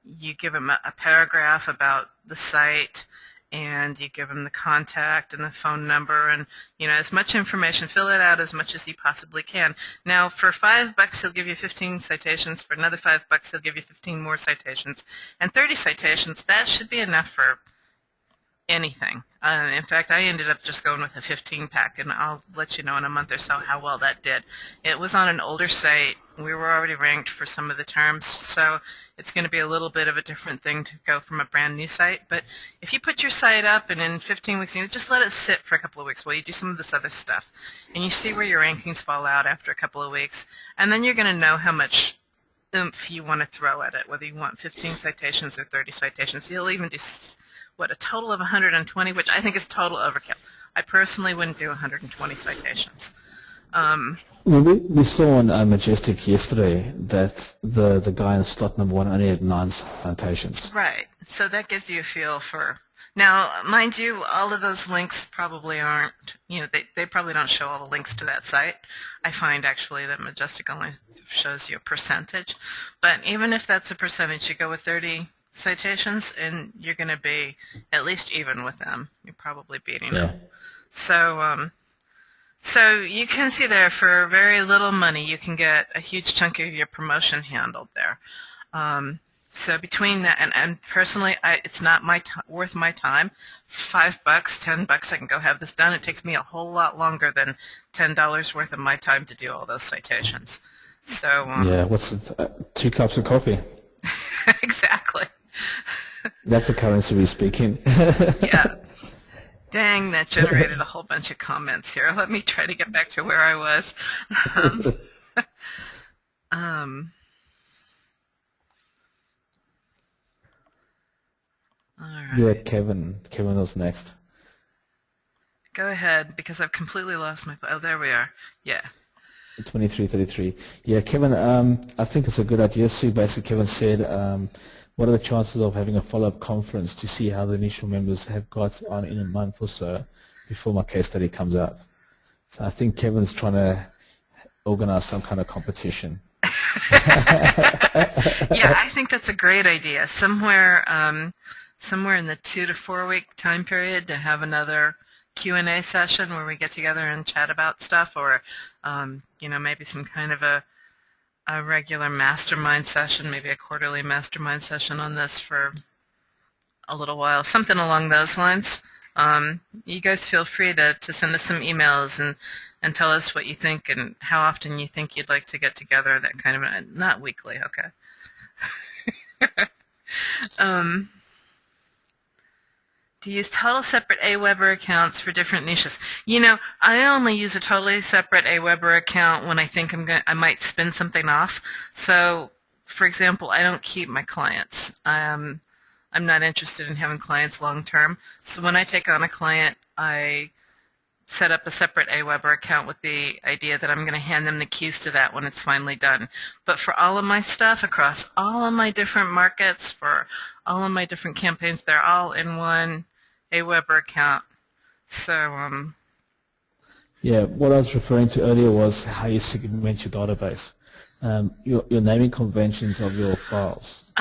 you give him a paragraph about the site, and you give him the contact and the phone number, and as much information. Fill it out as much as you possibly can. Now, for $5, he'll give you 15 citations. For another $5, he'll give you 15 more citations, and 30 citations. That should be enough for anything. In fact, I ended up just going with a 15 pack, and I'll let you know in a month or so how well that did. It was on an older site, We were already ranked for some of the terms, so it's going to be a little bit of a different thing to go from a brand new site. But if you put your site up and in 15 weeks, just let it sit for a couple of weeks while you do some of this other stuff, and you see where your rankings fall out after a couple of weeks, and then you're going to know how much oomph you want to throw at it, whether you want 15 citations or 30 citations. You'll even do, what, a total of 120, which I think is total overkill. I personally wouldn't do 120 citations. Well, we saw on Majestic yesterday that the guy in slot number 1 only had 9 citations. Right. So that gives you a feel for... Now, mind you, all of those links probably aren't, they probably don't show all the links to that site. I find actually that Majestic only shows you a percentage. But even if that's a percentage, you go with 30 citations and you're going to be at least even with them. You're probably beating them. So, so you can see there for very little money you can get a huge chunk of your promotion handled there. So between that and personally, it's not worth my time. $5, $10, I can go have this done. It takes me a whole lot longer than $10 worth of my time to do all those citations. So yeah, what's it, 2 cups of coffee? Exactly. That's the currency we speak in. Yeah. Dang, that generated a whole bunch of comments here. Let me try to get back to where I was. All right. You had Kevin. Kevin was next. Go ahead, because I've completely lost my... Oh, there we are. Yeah. 2333. Yeah, Kevin, I think it's a good idea. So basically, Kevin said, what are the chances of having a follow-up conference to see how the initial members have got on in a month or so before my case study comes out? So I think Kevin's trying to organize some kind of competition. Yeah, I think that's a great idea. Somewhere in the 2 to 4 week time period to have another Q&A session where we get together and chat about stuff, or maybe some kind of a regular mastermind session, maybe a quarterly mastermind session on this for a little while, something along those lines. You guys feel free to send us some emails and tell us what you think and how often you think you'd like to get together, that kind of, not weekly, okay. To use total separate Aweber accounts for different niches. I only use a totally separate Aweber account when I think I might spin something off. So, for example, I don't keep my clients. I'm not interested in having clients long term. So when I take on a client, I set up a separate Aweber account with the idea that I'm going to hand them the keys to that when it's finally done. But for all of my stuff across all of my different markets, for all of my different campaigns, they're all in one Aweber account. So yeah, what I was referring to earlier was how you segment your database. Your naming conventions of your files.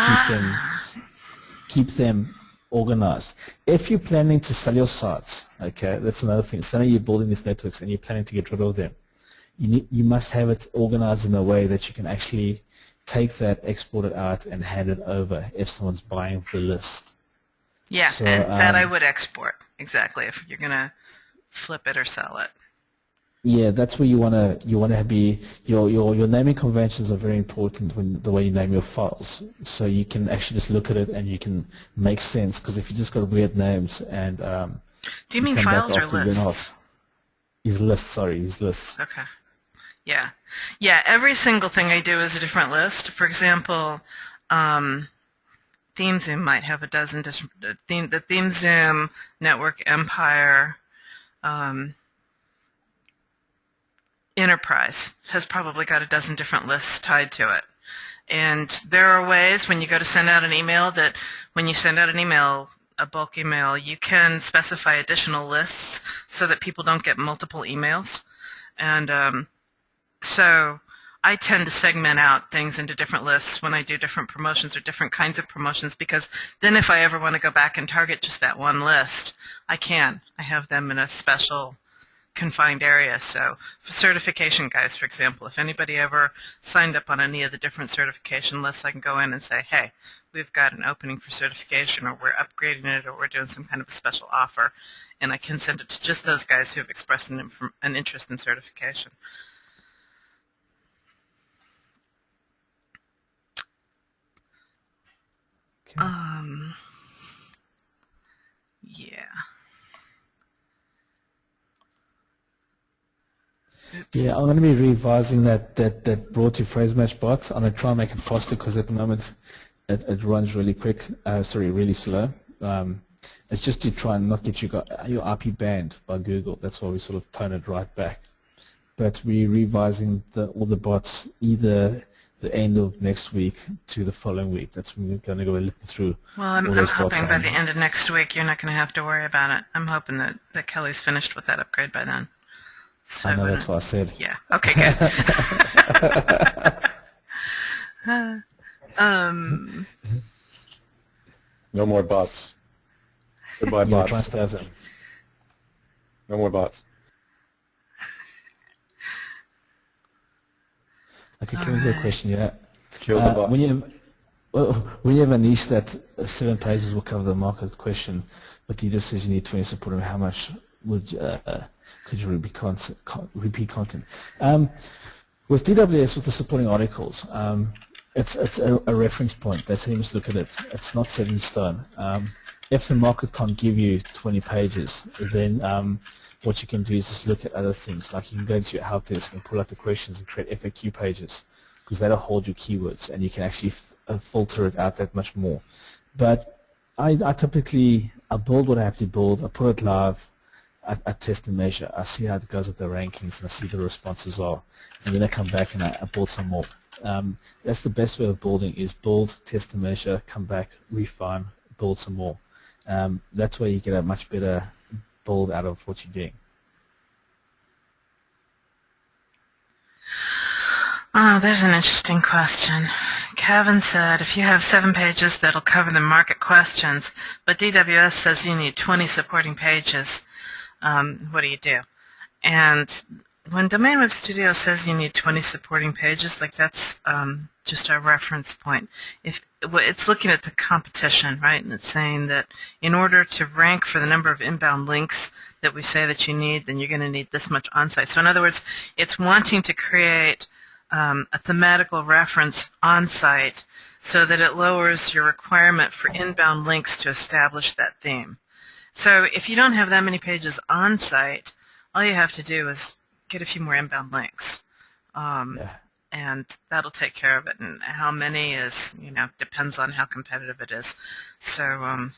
Keep them organized. If you're planning to sell your sites, okay, that's another thing. So now you're building these networks and you're planning to get rid of them. You must have it organized in a way that you can actually take that, export it out, and hand it over if someone's buying the list. Yeah, so, and that I would export, exactly, if you're going to flip it or sell it. Yeah, that's where you want to be. Your naming conventions are very important when the way you name your files. So you can actually just look at it and you can make sense. Because if you just got weird names and do you mean files or lists? His lists. Okay. Yeah. Yeah. Every single thing I do is a different list. For example, ThemeZoom might have a dozen different. The ThemeZoom Network Empire. Enterprise has probably got a dozen different lists tied to it. And there are ways when you go to send out an email that when you send out an email, a bulk email, you can specify additional lists so that people don't get multiple emails. And so I tend to segment out things into different lists when I do different promotions or different kinds of promotions, because then if I ever want to go back and target just that one list, I can. I have them in a special confined area. So for certification guys, for example, if anybody ever signed up on any of the different certification lists, I can go in and say, hey, we've got an opening for certification, or we're upgrading it, or we're doing some kind of a special offer, and I can send it to just those guys who have expressed an interest in certification. Yeah. Oops. Yeah, I'm going to be revising that broad to phrase match bot. I'm going to try and make it faster because at the moment it runs really quick, really slow. It's just to try and not get your IP banned by Google. That's why we sort of tone it right back. But we're revising all the bots either the end of next week to the following week. That's when we're going to go look through. Well, I'm hoping by the end of next week you're not going to have to worry about it. I'm hoping that Kelly's finished with that upgrade by then. So I know, that's what I said. Yeah. Okay, good. No more bots. Goodbye, bots. Trying to stay them. No more bots. Okay, Kevin's got a question. Yeah. Kill the bots. When you have a niche that 7 pages will cover the market question, but he just says you need 20 support, how much could you repeat content? With DWS, with the supporting articles, it's a reference point. That's how you must look at it. It's not set in stone. If the market can't give you 20 pages, then what you can do is just look at other things. Like you can go into your help desk and pull out the questions and create FAQ pages, because that'll hold your keywords, and you can actually filter it out that much more. But I typically build what I have to build. I put it live. I test and measure. I see how it goes with the rankings, and I see the responses are, and then I come back and I build some more. That's the best way of building: is build, test and measure, come back, refine, build some more. That's where you get a much better build out of what you're doing. Oh, there's an interesting question. Kevin said, if you have 7 pages, that'll cover the market questions, but DWS says you need 20 supporting pages. What do you do? And when Domain Web Studio says you need 20 supporting pages, like that's just our reference point. It's looking at the competition, right? And it's saying that in order to rank for the number of inbound links that we say that you need, then you're going to need this much on-site. So in other words, it's wanting to create a thematical reference on-site so that it lowers your requirement for inbound links to establish that theme. So if you don't have that many pages on-site, all you have to do is get a few more inbound links. And that'll take care of it. And how many is, depends on how competitive it is. So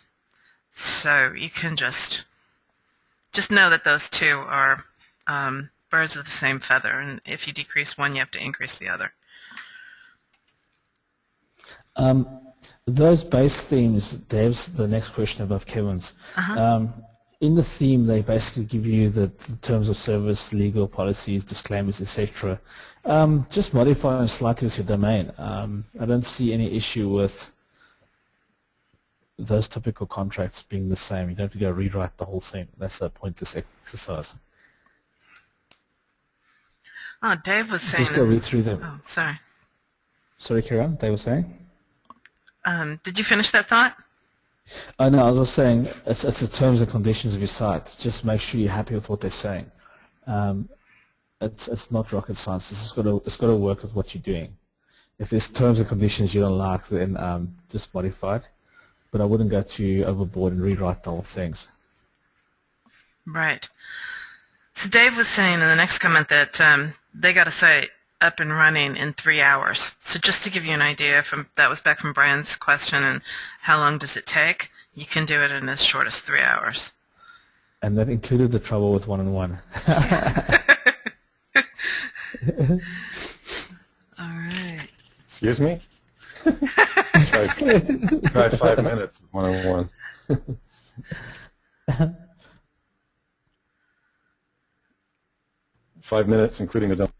so you can just know that those two are birds of the same feather. And if you decrease one, you have to increase the other. Those base themes, Dave's the next question above Kevin's. In the theme, they basically give you the terms of service, legal policies, disclaimers, etc. Just modify them slightly with your domain. I don't see any issue with those typical contracts being the same. You don't have to go rewrite the whole thing. That's a pointless exercise. Oh, Dave was saying... Just go read through them. Oh, sorry. Sorry, Karen, Dave was saying? Did you finish that thought? No, I was just saying it's the terms and conditions of your site. Just make sure you're happy with what they're saying. It's not rocket science. It's got to work with what you're doing. If there's terms and conditions you don't like, then just modify it. But I wouldn't go too overboard and rewrite the whole things. Right. So Dave was saying in the next comment that they got a site up and running in 3 hours. So just to give you an idea, that was back from Brian's question, and how long does it take? You can do it in as short as 3 hours. And that included the trouble with one-on-one. All right. Excuse me? Try 5 minutes with one-on-one. 5 minutes, including the dump.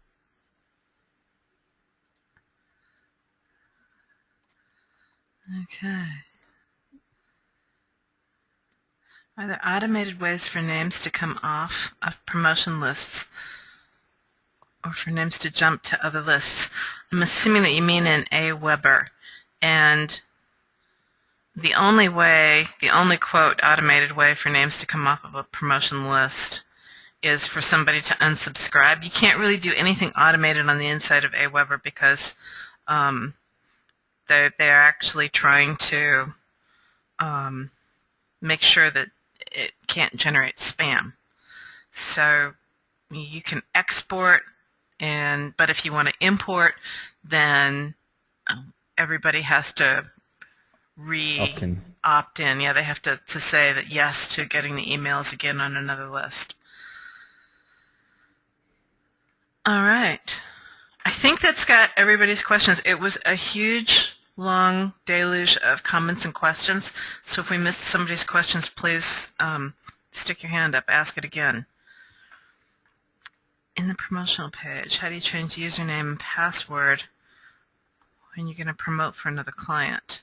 Okay. Are there automated ways for names to come off of promotion lists or for names to jump to other lists? I'm assuming that you mean in Aweber. And the only quote automated way for names to come off of a promotion list is for somebody to unsubscribe. You can't really do anything automated on the inside of Aweber because they're actually trying to make sure that it can't generate spam. So you can export, but if you want to import, then everybody has to opt in. Yeah, they have to say that yes to getting the emails again on another list. All right. I think that's got everybody's questions. It was a huge, long deluge of comments and questions. So if we missed somebody's questions, please stick your hand up. Ask it again. In the promotional page, how do you change username and password when you're going to promote for another client?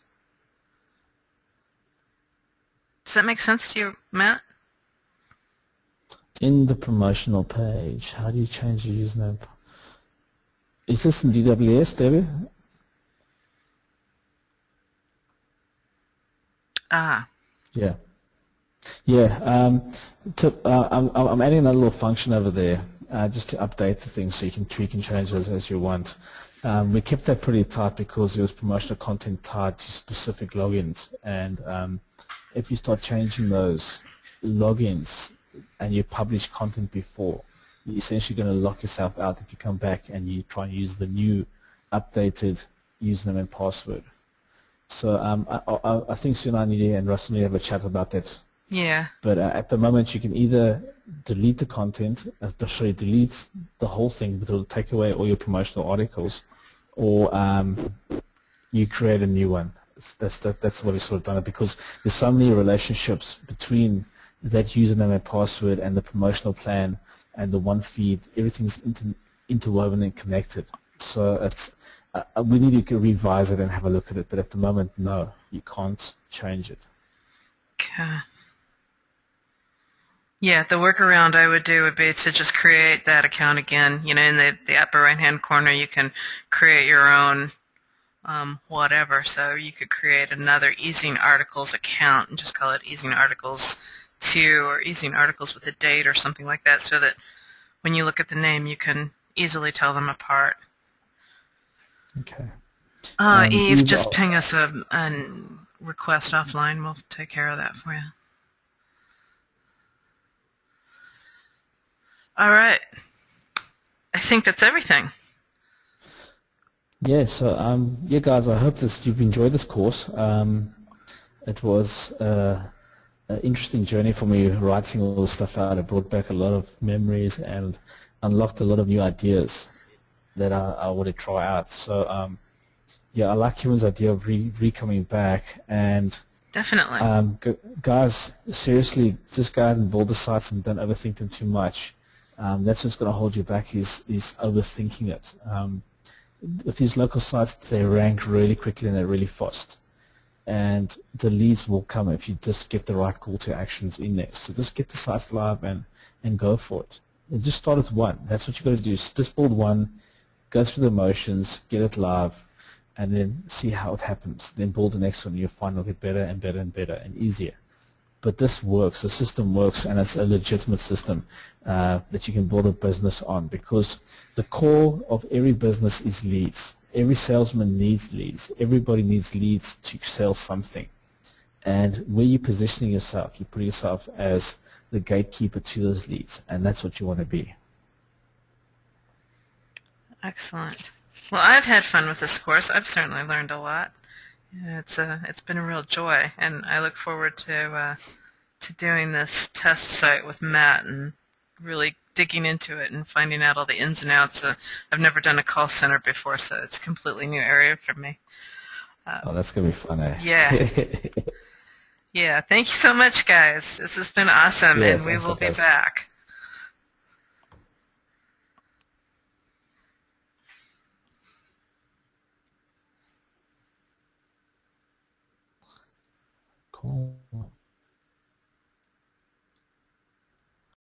Does that make sense to you, Matt? In the promotional page, how do you change the username? Is this in DWS, Debbie? Ah. Yeah. Yeah. I'm adding another little function over there just to update the things so you can tweak and change those as you want. We kept that pretty tight because there was promotional content tied to specific logins, and if you start changing those logins and you publish content before, you're essentially going to lock yourself out if you come back and you try and use the new updated username and password. So I think Sunani and Russell may have a chat about that. Yeah. But at the moment, you can either delete the content, delete the whole thing, but it'll take away all your promotional articles, or you create a new one. That's what we've sort of done it, because there's so many relationships between that username and password and the promotional plan and the one feed. Everything's interwoven and connected. So it's we need to revise it and have a look at it. But at the moment, no, you can't change it. Okay. Yeah, the workaround I would do would be to just create that account again. You know, in the upper right-hand corner, you can create your own whatever. So you could create another Easing Articles account and just call it Easing Articles 2 or Easing Articles with a date or something like that, so that when you look at the name, you can easily tell them apart. Okay. Eve, just ping us a request offline. We'll take care of that for you. All right. I think that's everything. Yeah, so yeah, guys, I hope you've enjoyed this course. It was an interesting journey for me writing all this stuff out. It brought back a lot of memories and unlocked a lot of new ideas that I want to try out. So yeah, I like Kevin's idea of coming back, and definitely, guys, seriously, just go out and build the sites and don't overthink them too much. That's what's going to hold you back is overthinking it. With these local sites, they rank really quickly and they're really fast, and the leads will come if you just get the right call to actions in there. So just get the sites live and go for it. And just start with one. That's what you got to do. Just build one, go through the motions, get it live, and then see how it happens. Then build the next one. You'll find it'll get better and better and better and easier. But this works. The system works, and it's a legitimate system that you can build a business on, because the core of every business is leads. Every salesman needs leads. Everybody needs leads to sell something. And where you're positioning yourself, you put yourself as the gatekeeper to those leads, and that's what you want to be. Excellent. Well, I've had fun with this course. I've certainly learned a lot. Yeah, it's been a real joy, and I look forward to doing this test site with Matt and really digging into it and finding out all the ins and outs. I've never done a call center before, so it's a completely new area for me. Oh, that's going to be fun, eh? Yeah. Yeah, thank you so much, guys. This has been awesome, Yeah, and we will be back. Cool.